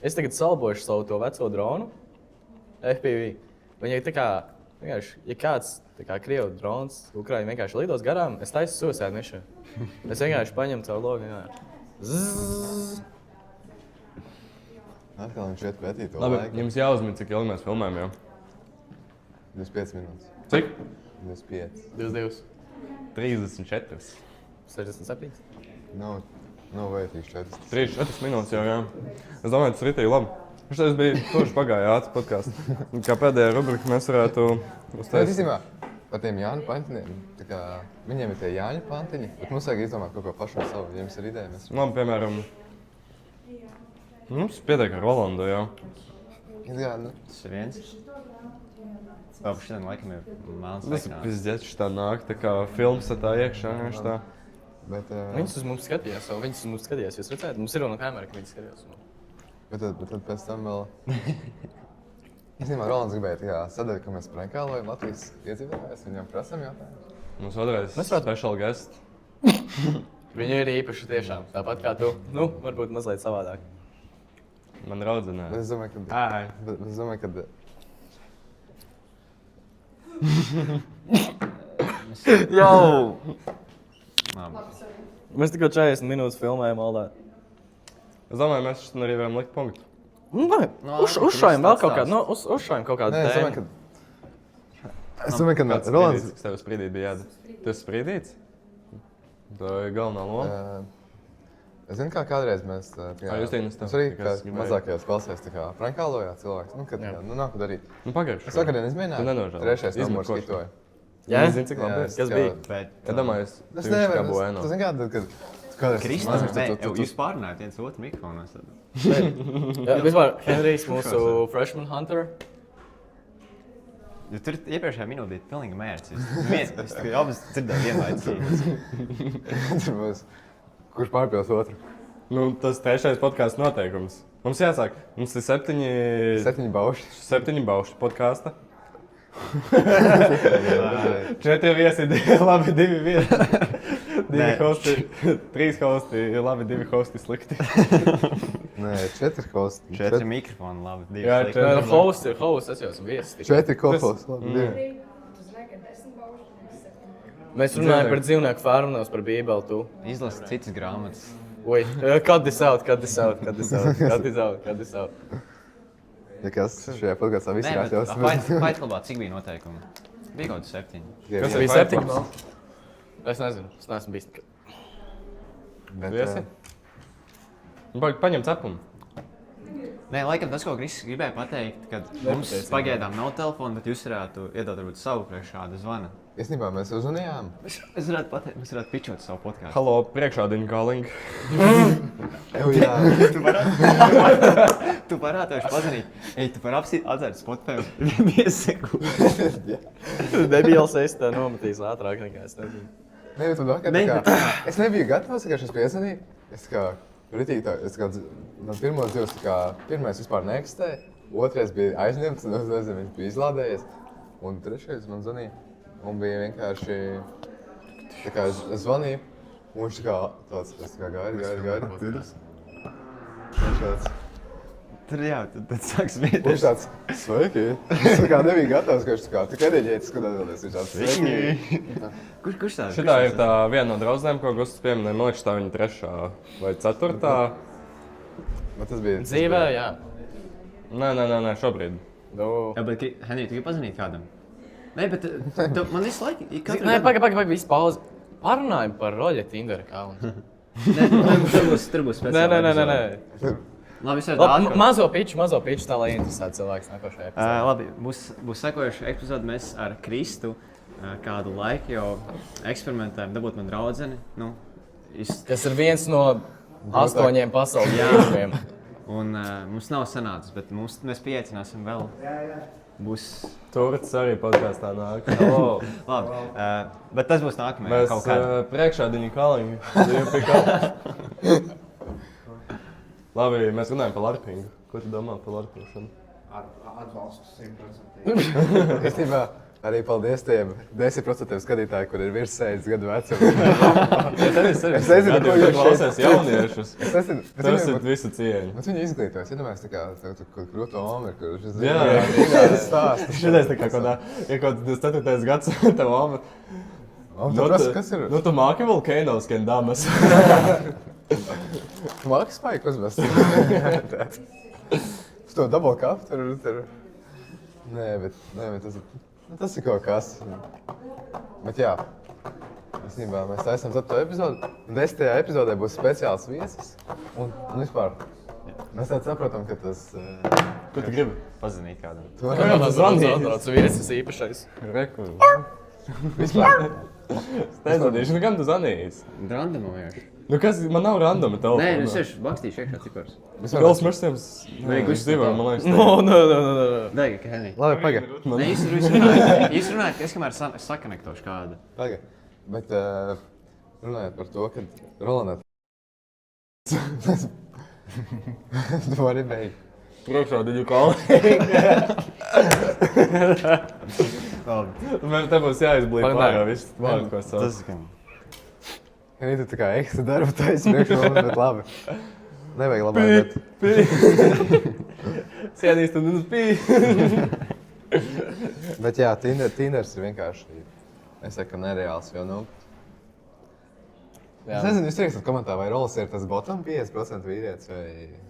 Es tagad salbošu savu to veco dronu, FPV. Viņi tā kā, vienkārši, ja kāds tā kā Krievu drons Ukraiņa vienkārši lidos garām, es taisu suicide mission. Es vienkārši paņemu caur logu vienkārši. Atkal viņš iet pētīt to Labi, laiku. jums jāuzmin, cik ilgi mēs filmējam jau. 25 minūtes. Cik? 25. 22. 34. 67. Nav vajadzīgs 4. 34 minūtes jau, jā. Es domāju, tas ritīgi labi. Tas bija kurš pagāja ātri podkāsts. Kā pēdējā rubrika mēs varētu Tas uztaisīt. īstenībā par tiem Jāņu pantiņiem. Viņiem ir tie Jāņu pantiņi, bet mums vajag izdomāt kaut ko pašam savu. Ja jums ir ideja, mēs Man, piemēram, mums pietiek ar Rolandu jau. izgādu. Tas ir viens. Labi, šodien laikam ir melns Tas ekrāns. pizdzēts tā nāk, tā kā filmas tā iekšā, viņš tā. Bet, Viņus uz mums skatījās, jau viņus uz mums skatījās. Jūs redzējāt, mums ir vēl no kamera, ka viņi skatījās. bet tad pēc tam vēl... Īstenībā Rolands gribēja tā kā sadaļu, ka mēs prankālojam Latvijas iedzīvotājus, viņam prasam jautājumus. Mums otrais Mēs varētu- special guest. Viņi ir īpaši tiešām, tāpat kā tu. Nu, varbūt mazliet savādāk. Man raudzenē. Bet es domāju, ka... Ai. Bet es domāju, ka... Jau! Labi. Mēs tikko 40 minūtes filmējam Aldā. Es domāju, mēs šeit arī varam likt punktu. Uzšājam vēl kaut kādu, uzšājam kaut kādu Nē, es domāju, tēmu. ka... Es domāju, ka Kāds Rolands... sprīdīts, kas tev sprīdīt bija jādara? Tu esi sprīdīts? Tā ir galvenā loma. Es zinu, kā kādreiz mēs... Justīnas, tev Jūs arī tikai es kā gribēju. mazākajās balsēs tā kā prankālojāt cilvēks. Nu, kad nav ko darīt. Nu, pagaiši. Es vakardien Tu izmēģināju. nenožēlo. Trešais Izmet numurs košu. kitoja. Jā? Zini, cik labi ir? Kas bija? Bet, Ja domāju, es Es tu viņš kā nevaru. bueno. Tu zini, kā tad, kad... Kādreiz tas Kristus, mazāks, nē, tu- jūs pārunājat viens otru mikrofonā. Jā, vispār, Henrijs, mūsu freshman hunter. Jo tur iepriekšējā minūtē bija pilnīgi mērķis. Es tikai abas dzirdēju vienlaicīgi. Tur būs- Kurš pārpils otru? Nu, tas trešais podkāsts noteikums. Mums jāsāk. Mums ir 7 bauši. 7 bauši podkāsta. 4 viesi, labi, 2 viesi. 2 Nē. hosti, 3 hosti, labi, 2 hosti slikti. Nē, 4 hosti. 4 mikrofoni, labi. Divi Jā, slikti. četri. Hosts ir hosts, es jau esmu viesis. 4 kohos. Labi, divi. Mēs runājam par dzīvnieku farmās, par bībeli, tu. Izlasi citas grāmatas. Oi, cut this out, cut this out, cut this out, cut this out, cut this out. Ja kas šajā podkāstā viss ir Nē, bet atļauts. Fight Clubā cik bija noteikumi? Bija kaut kāds 7. Kas Bija ir 7 Fight vēl? Es nezinu, es neesmu bijis nekad. Viesi? Nu, paņem cepumu. Nē, laikam tas, ko Kristis gribēja pateikt, ka mums pagaidām nav telefona, bet jūs varētu iedot varbūt savu priekš šādu zvanu. Īstenībā mēs uzrunājām. Es varētu pateikt, mēs varētu pičot savu podkāstu. Halo, priekšādiņu calling. Jā, Tu varētu viņš pazvanīt. Ej, tu vari atvērt Spotify un 1 sekundi. Debils es tā nometīs ātrāk nekā es nezinu. Nē, bet vakar Nē, tā kā... Es nebiju gatavs, ka es piezvanīju. Es kā... Ritīgi tā, es kā... No pirmos divas tā kā... Pirmais vispār neeksistēja. Otrais bija aizņemts, un otrais viņš bija izlādējies. Un trešais man zvanīja. Un bija vienkārši... Tā kā es zvanīju. Un viņš tā kā tāds... Es tā kā gaidu. Viņš tāds... Tur jā, tad sāks vieties. Viņš tāds... Sveiki! Es tā kā nebiju gatavs, ka viņš tā kā... Tik enerģētis, kad atbildēs. Viņš tāds... Sveiki! Kurš tā? Šitā ir tā viena no draudzēm, ko Gustas pieminēja. Man liekas, tā viņa 3. vai 4. Bet tas bija... Dzīvē, jā. Nē, šobrīd. Nu. Jā, bet Henrij, tu gribi pazvanīt kādam? Nē, bet man visu laiku ir katru Nē, pagaidi, viss pauze. Parunājam par Roļa Tinder accountu. Tur būs Nē. speciāli. Labi, es Labi, varu mazo piču, tā lai interesētu cilvēks nākošajā epizodē. Labi, būs sekojuši epizodi. Mēs ar Kristu kādu laiku jau eksperimentējam, dabūt man draudzeni. Nu, Tas ir viens no 8 pasaules jautājumiem. un mums nav sanācis, bet mēs pieaicināsim vēl. Būs Turts arī podkāstā nāk. Halo. labi, bet tas būs nākamajā Mēs kaut kādā. priekšādiņu calling. Labi, mēs runājam par larpingu. Ko tu domā par larpingu? Atbalstu 100%. Īstenībā arī paldies tiem 10% skatītāji, kur ir virs 60 gadu vecuma. Es nezinu, ko jūs klausies jauniešus. Es nezinu, bet Tas ir viņiem- visu cieņu. bet viņi izglītojas. Iedomājieties, tā kā tur krūto omi, kurš Jā. stāsta. Šitais tā kā kaut kādā, ja kaut 24. gads tev oma. Tu prasa, kas ir? Nu, tu māki vulkānovskiem damas. Tu māki spaiku uzvest. Uz to double cup tur. Nē, bet tas ir kaut kas. Bet jā. Īstenībā mēs taisām 7. epizodu. 10. epizodē būs speciāls viesis. Un vispār Mēs tā saprotam, ka tas... Ko tu gribi? Pazinīt kādam. Kāpēc tu zvanīji? Tas vīrietis īpašais. Reku. Vispār. Es nezvanīšu, nu kam tu zvanījies? Randamā vienkārši. Nu kas, man nav randoma telefona. Nē, nu seši bakstīšu iekšā cipars. Gals Mersiem, Nē, viņš dzīvo, man liekas. No. Nē, ka Henī. Labi, pagaid. Nē, jūs runājat, es kamēr sakonektošu kādu. Pagaid. Bet runājot par to, ka Rolandā... Tu vari beigt. Priekšā diļu kalni. Te būs jāizblīd pārā viss vārdu, ko sauc. Tas gan. Ja tu tā kā ekstra darbu taisi priekšā, bet labi. Nevajag labāk, bet... Sēdīs tu un pī. Bet jā, Tinders ir vienkārši... Es saku, nereāls, jo, nu... Es nezinu, jūs teiksiet komentā, vai Rolas ir tas bottom 50% vīrietis, vai...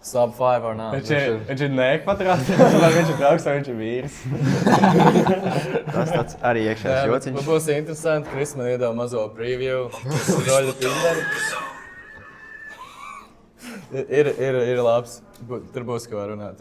Sub 5 or not. Viņš ir nekvatrāts, vai viņš ir draugs, vai viņš ir vīrs. Tas tāds arī iekšējais Man jociņš. būs interesanti, Kris man iedeva mazo preview. Roļa Tinderi. Ir labs. Tur būs ko runāt.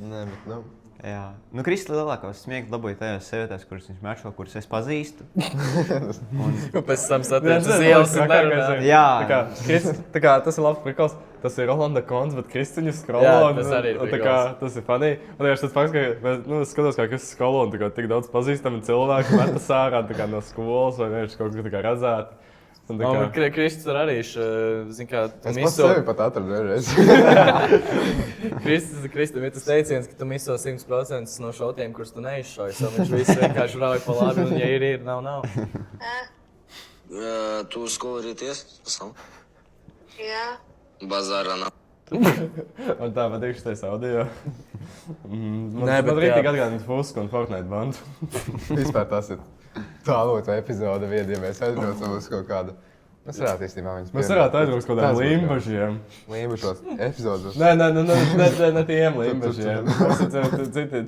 Nē, bet, nu... Jā. Nu, Kristis lielākos smiekļus dabūja tajās sievietēs, kuras viņš mērķo, kuras es pazīstu. Un pēc tam satiec uz ielas un nerunā. Jā. Tā kā tas ir labs prikals. Tas ir Rolanda Kons, bet Kristiņu skrolo. Jā, tas arī ir un tā kā prikals. tas ir funny. Un vienkārši tas fakts, ka es skatos, kā Kristis skrolo un tā kā tik daudz pazīstami cilvēki metas ārā tā kā no skolas vai vienkārši kaut kur tā kā redzēt. Un tā kā... Kristis tur arī, zin kā, tu Es pats miso... sevi pat atradu vienreiz. Kristam ir tas teiciens, ka tu miso 100% no šautiem, kurus tu neizšauji. Viņš visu vienkārši rauj pa labi, un ja ir, nav. Tu uz skolu rīties? Pasam? Jā. Bazāra nav. Un tā patīk šitais audio. Nē, bet man rītīgi jā. atgādināt Fusku un Fortnite bandu. Vispār tas ir tālot epizode viedi, ja mēs aizbraucam uz kaut kādu... Mēs varētu īstenībā viņus Mēs varētu aizbraukt kaut kādiem limbažiem. Limbažos epizodus. Ne tiem limbažiem.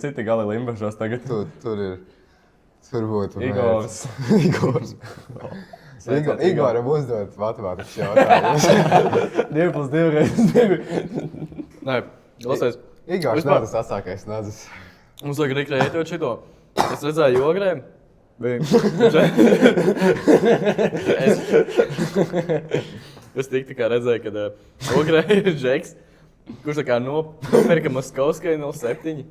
Citi gali limbažos tagad. Tur būtu... Igors. Igors. Igoram uzdot matemātikas jautājumus. 2+2 reizes 2. Nē, klausies. Igors Vispār- nav tas asākais nadzis. Mums vajag rekreētot šito. Es redzēju Jogrēm. Es tik kā redzēju, ka Jogrē ir Džeks, kurš tā kā nopirka Moskovskai 07.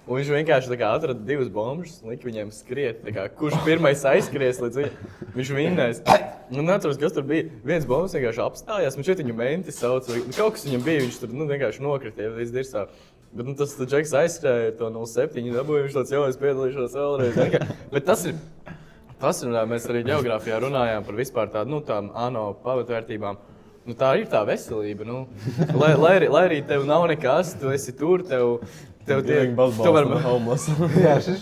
Un viņš vienkārši tā kā atrada divas bombas un lika viņiem skriet. Tā kā, kurš pirmais aizskries līdz viņam, viņš vinnēs. Un neatceros, kas tur bija. Viens bombas vienkārši apstājās, man šeit viņu menti sauc. Kaut kas viņam bija, viņš tur vienkārši nokritīja līdz dirsā. Bet tas Džeks aizskrēja to 07, dabūja viņš tāds jau es piedalīšos vēlreiz. Bet tas ir, mēs arī ģeogrāfijā runājām par vispār tādu, tām ANO pamatvērtībām. Tā ir tā veselība, lai arī tev nav nekas, tu esi tur, tev var... homeless. Jā, šī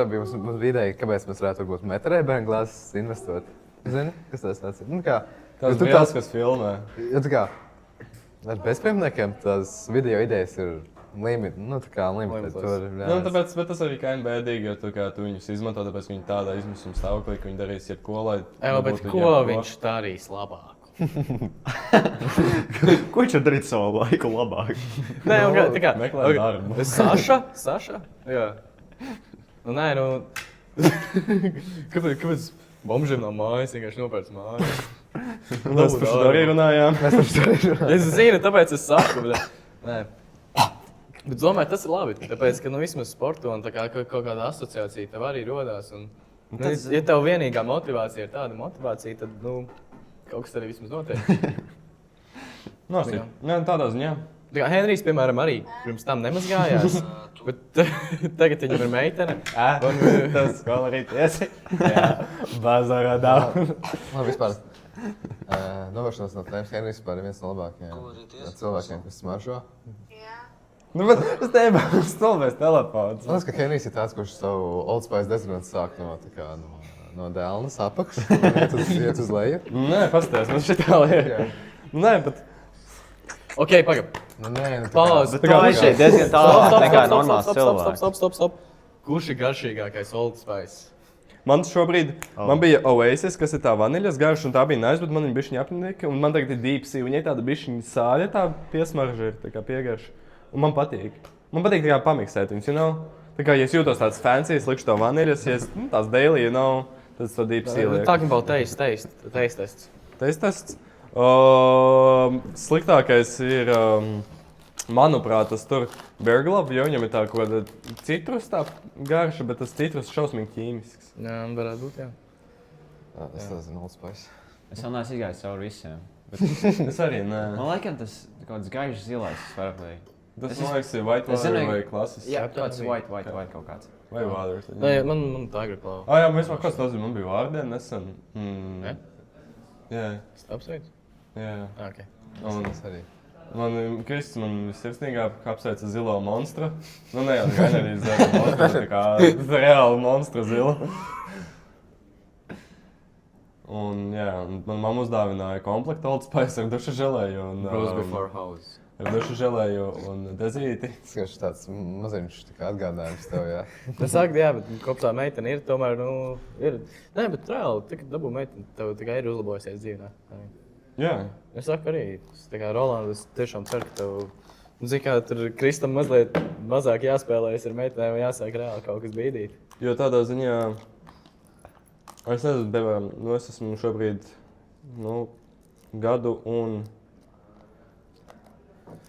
bija mums ideja, kāpēc mēs varētu varbūt metrēbēnu glāzes investot. Zini, kas tas tāds ir? Tas ir tas, kas filmē. Ja tā kā ar bezpajumniekiem tās video idejas ir limit, Limitless. Tāpēc, bet tas arī kā bēdīgi, jo tu viņus izmanto, tāpēc viņi tādā izmisuma stāvoklī, ka viņi darīs jebko, lai... Bet ko viņš darīs labāk? Ko viņš var darīt savu laiku labāk? Nē, tā kā... meklē darbu. Saša? Jā. Kāpēc bombžiem nav mājas, vienkārši nopērc mājas? Mēs par šo arī runājām. Es zinu, tāpēc es saku, bet... Nē. Bet domāju, tas ir labi, tāpēc, ka vismaz sporto un tā kā kaut kāda asociācija tev arī rodās. Un, ja tev vienīgā motivācija ir tāda motivācija, tad, kaut kas arī vismaz notiek. Nosīt. Jā, tādā ziņā. Tā kā Henrijs, piemēram, arī pirms tam nemazgājās, bet tagad viņam ir meitene. Tas skola arī tiesi. Jā, bazarā daudz. Man vispār novēršanās no tēmas Henrijs vispār ir viens no labākajiem cilvēkiem, kas smaržo. Jā. Bet es tevi stulbēs telefons. Man liekas, ka Henrijs ir tāds, kurš savu Old Spice dezodorantu sāk no dēlnas apakšas un iet uz leju. Nē, pastāties, man šitā lieta. Nē, bet... Ok, pagad. Pauze. Tā kā viņš šeit diezgan tālāk nekā normāls cilvēks. Stop. Kurš ir garšīgākais Old Spice? Man šobrīd man bija Oasis, kas ir tā vaniļas garša, un tā bija nice, bet man viņa bišķiņa apnika. Un man tagad ir Deep Sea, viņai tāda bišķiņa sāļa, tā piesmarža ir, tā kā piegarša. Un man patīk. Man patīk tā kā pamiksēt viņus, Tā kā, ja es jūtos tāds fancy, es likšu to vaniļas, ja es tās daily, tad es to Deep Sea lieku. Talking about taste tests. Taste tests. Sliktākais ir, manuprāt, tas tur Bear Glove, jo viņam ir tā kaut kāda citrus tā garša, bet tas citrus šausmīgi ķīmisks. Jā, varētu būt, jā. Es nezinu, Old Spice. Es vēl neesmu izgājis cauri visiem. Es arī, nē. Man laikam tas kaut kāds gaišs zilais vairāk liek. Tas, man liekas, ir white water vai klasisks. Jā, tāds white kaut kāds. Vai water. Nē, man tā grib klauva. Jā, vispār, kas tas ir? Man bija vārdien nesen. Ne? Jā. Apsveic? Jā. Ok. Un Es arī. Kristis man sirsnīgāk apsveica zilo monstru. Nu, ne jau gan arī zilo monstru, tā kā reāli monstru zila. Un, jā, man mamma uzdāvināja komplektu Old Spice ar duša želēju un... Rose before house. Ar duša želēju un dezīti. Skaidrs, tāds maziņš atgādājums tev, jā. Es saku, jā, bet kopā meitene ir tomēr, ir. Nē, bet reāli, kad dabū meitene, tev tikai ir uzlabojusies dzīvē. Jā. Es saku arī, tā kā Rolanda, es tiešām ceru, ka tev, zini kā, tur Kristam mazliet mazāk jāspēlējas ar meitenēm un jāsāk reāli kaut kas bīdīt. Jo tādā ziņā, es nezinu, piemēram, es esmu šobrīd, gadu un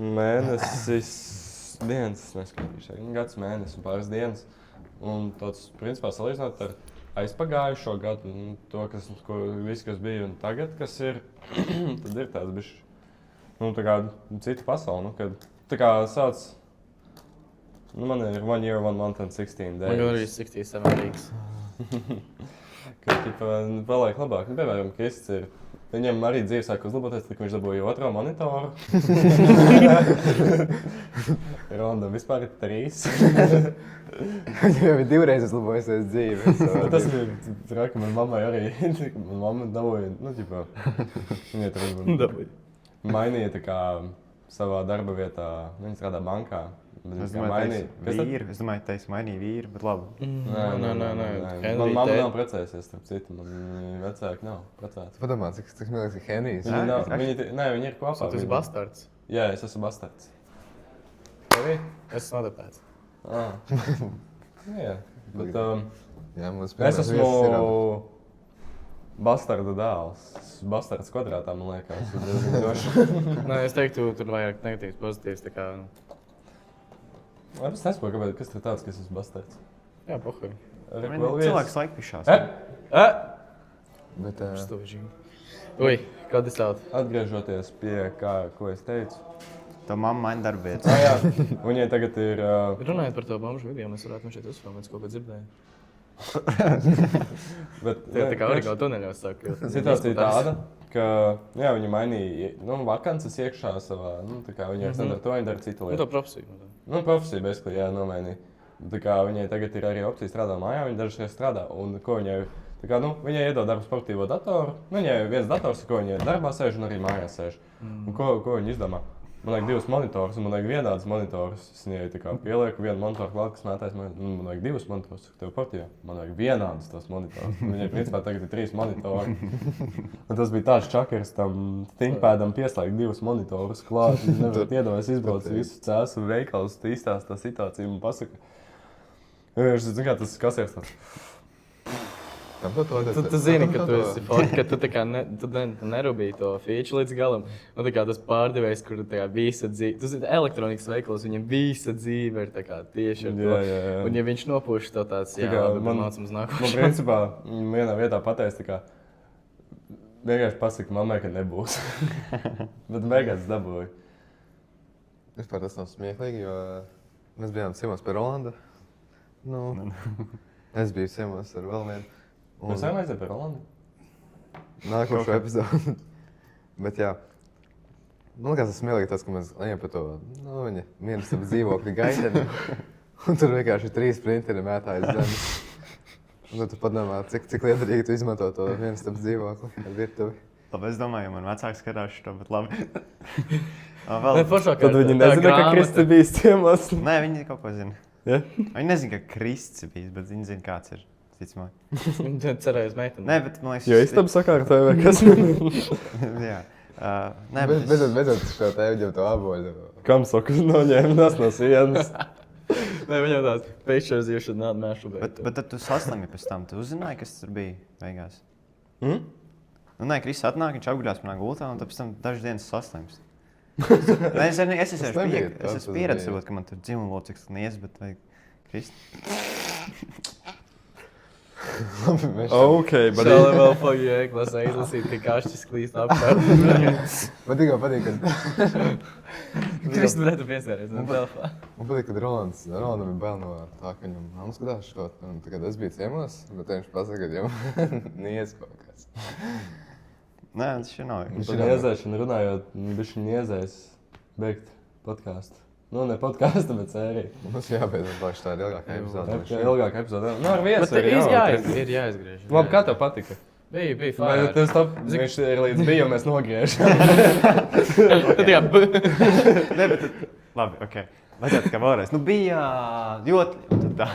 mēnesis, dienas, es neskatīšu, gads, mēnesis un pāris dienas. Un tāds, principā, salīdzināt ar aizpagājušo gadu, viss, kas bija un tagad, kas ir, tad ir tāds bišķi, tā kā cita pasaule, kad tā kā sāc, man ir 1 year, 1 month and 16 days. Man gan arī 67 weeks. Kad, paliek labāk, piemēram, Kristis ir, viņam arī dzīve sāk uzlaboties, tad viņš dabūja otro monitoru. Ronda vispār ir 3. Viņam ir 2 reizes uzlabojusies dzīve. Tas ir traki, man mammai arī. Man mamma dabūja, viņa tur mainīja tā kā savā darba vietā, viņa strādā bankā. Es domāju, teiks mainīja vīru, bet labi. Nē. Man mamma nav precējusies, starp citu, man vecāki nav precēti. Padomā, cik milzīgs ir Henrijs. Viņi ir kopā. Tu esi bastards. Jā, es esmu bastards. Tev ir? Es esmu adaptēts. Jā, bet es esmu bastarda dēls. Bastards kvadrātā, man liekas. Nē, es teiktu, tur vajag negatīvs, pozitīvs, tā kā... Es nesaprotu, kas tur tāds, ka es esmu bastards. Jā, pohuj. Cilvēks laikpišās. Bet, Stūžīgi. Ui, kad es tādu? Atgriežoties pie kā, ko es teicu. Tā mamma maina darbvietas. Jā, viņai tagad ir... Runājot par to bomžu video, mēs varētu šeit uzfilmēt, kaut ko dzirdēju. Bet, Tā kā origāli tuneļos saka. Situācija tāda, ka jā, viņi mainīja vakances iekšā savā, tā kā viņi vairs nedara to, viņi dara citu lietu. To profesiju. Profesija, basically, jā, nomainīja. Tā kā viņai tagad ir arī opcija strādā mājā, viņa dažreiz strādā, un ko viņai, tā kā, viņai iedod darbu sportīvo datoru, viņai ir viens dators, ko viņa darbā sēž un arī mājās sēž. Un ko viņa izdomā? Man vajag 2 monitorus, un man vajag vienādas monitorus. Es viņai tā kā pielieku vienu monitoru klāt, kas mētājs, man vajag 2 monitorus, tev portīvā. Man vajag vienādas tos monitorus. Viņai principā tagad ir 3 monitori. Un tas bija tāds čakers tam ThinkPadam pieslēgt 2 monitorus klāt. Viņi nevarat iedomāties izbrauc visu cēsu veikalu, izstāst tā situāciju un pasaka. Es zinu, kā tas kasieris tāds. Tu zini, ka tu esi forši, ka tu tā kā nerūbīji to feature līdz galam. Un tā kā tas pārdevējs, kur tā kā visa dzīve, tu zini, elektronikas veikalos, viņam visa dzīve ir tā kā tieši ar to. Jā. Un ja viņš nopūš to tāds, jā, labi, mācam uz nākošo. Man principā vienā vietā pateica, tā kā vienkārši pasaka mammai, ka nebūs. Bet beigās dabūju. Vispār tas nav smieklīgi, jo mēs bijām ciemos pie Rolanda. Es biju ciemos ar vēl vienu. Mēs varam aiziet pie Rolanda? Nākošo epizodi. Bet jā, man liekas, tas smieklīgi tas, ka mēs ejam pa to, viņa mierastabas dzīvokļa gaiteni. Un tur vienkārši 3 printeri mētājas zemes. Un tu padomā, cik liederīgi tu izmanto to mierastabas dzīvokli ar virtuvi. Labi, es domāju, man vecāks skatās šo, bet labi. Tad viņi nezina, ka Kristis bijis ciemos. Nē, viņi kaut ko zina. Ja? Viņi nezina, ka Kristis bijis, bet viņi zina, kāds ir ticamāk. Cerēju uz meiteni. Nē, bet man liekas, Jo istabas sakārtoja vai kas? Jā. Nē, bet Beidzot šo te jau to aboļu. Kam sakas noņēma no sienas? Nē, viņam tāds pictures you should not mash Bet tad tu saslimi pēc tam. Tu uzzināji, kas tur bija beigās? Mm? Nu, nē, Kris atnāk, viņš apguļās manā gultā, un tad pēc tam dažas dienas saslims. Nē, es esmu pieredzējis, varbūt, ka man tur dzimumloceklis nies, bet vajag Kris. Ok, bet... Šādi vēl fucking ēklasē izlasīt, ka kašķis klīst apkārt. Man tikai patīk, ka... Kristu varētu pieskārties no telpā. Man patīk, ka Rolandam ir bail no tā, ka viņam nav skatās šo. Un tad, kad es biju ciemos, bet viņš pasaka, ka jau nies kaut kas. Nē, tas šī nav. Par niezēšanu runājot, viņš niezēs beigt podkāstu. Nu, ne podkāstu, bet sēriju. Mums jābeidz paši tāda ilgāka epizode. Ilgāka epizode. Nu, ar viesu Bet arī ir jāizgriež. Labi, kā tev patika? Bija Vai fire. tas top, viņš ir līdz bija, un mēs nogriežam. Tikai Nē, bet tad... Labi, ok. Vajadzētu kā vēlreiz. Nu, bija ļoti... Tad tā.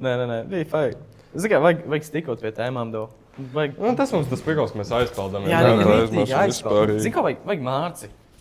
Nē, bija fire. Zini kā, vajag stikot pie tēmām, do. Nu, tas mums tas prikals, ka mēs aizpildām. Jā, rīktīgi aizspēlēt. Zini kā, vajag mārci.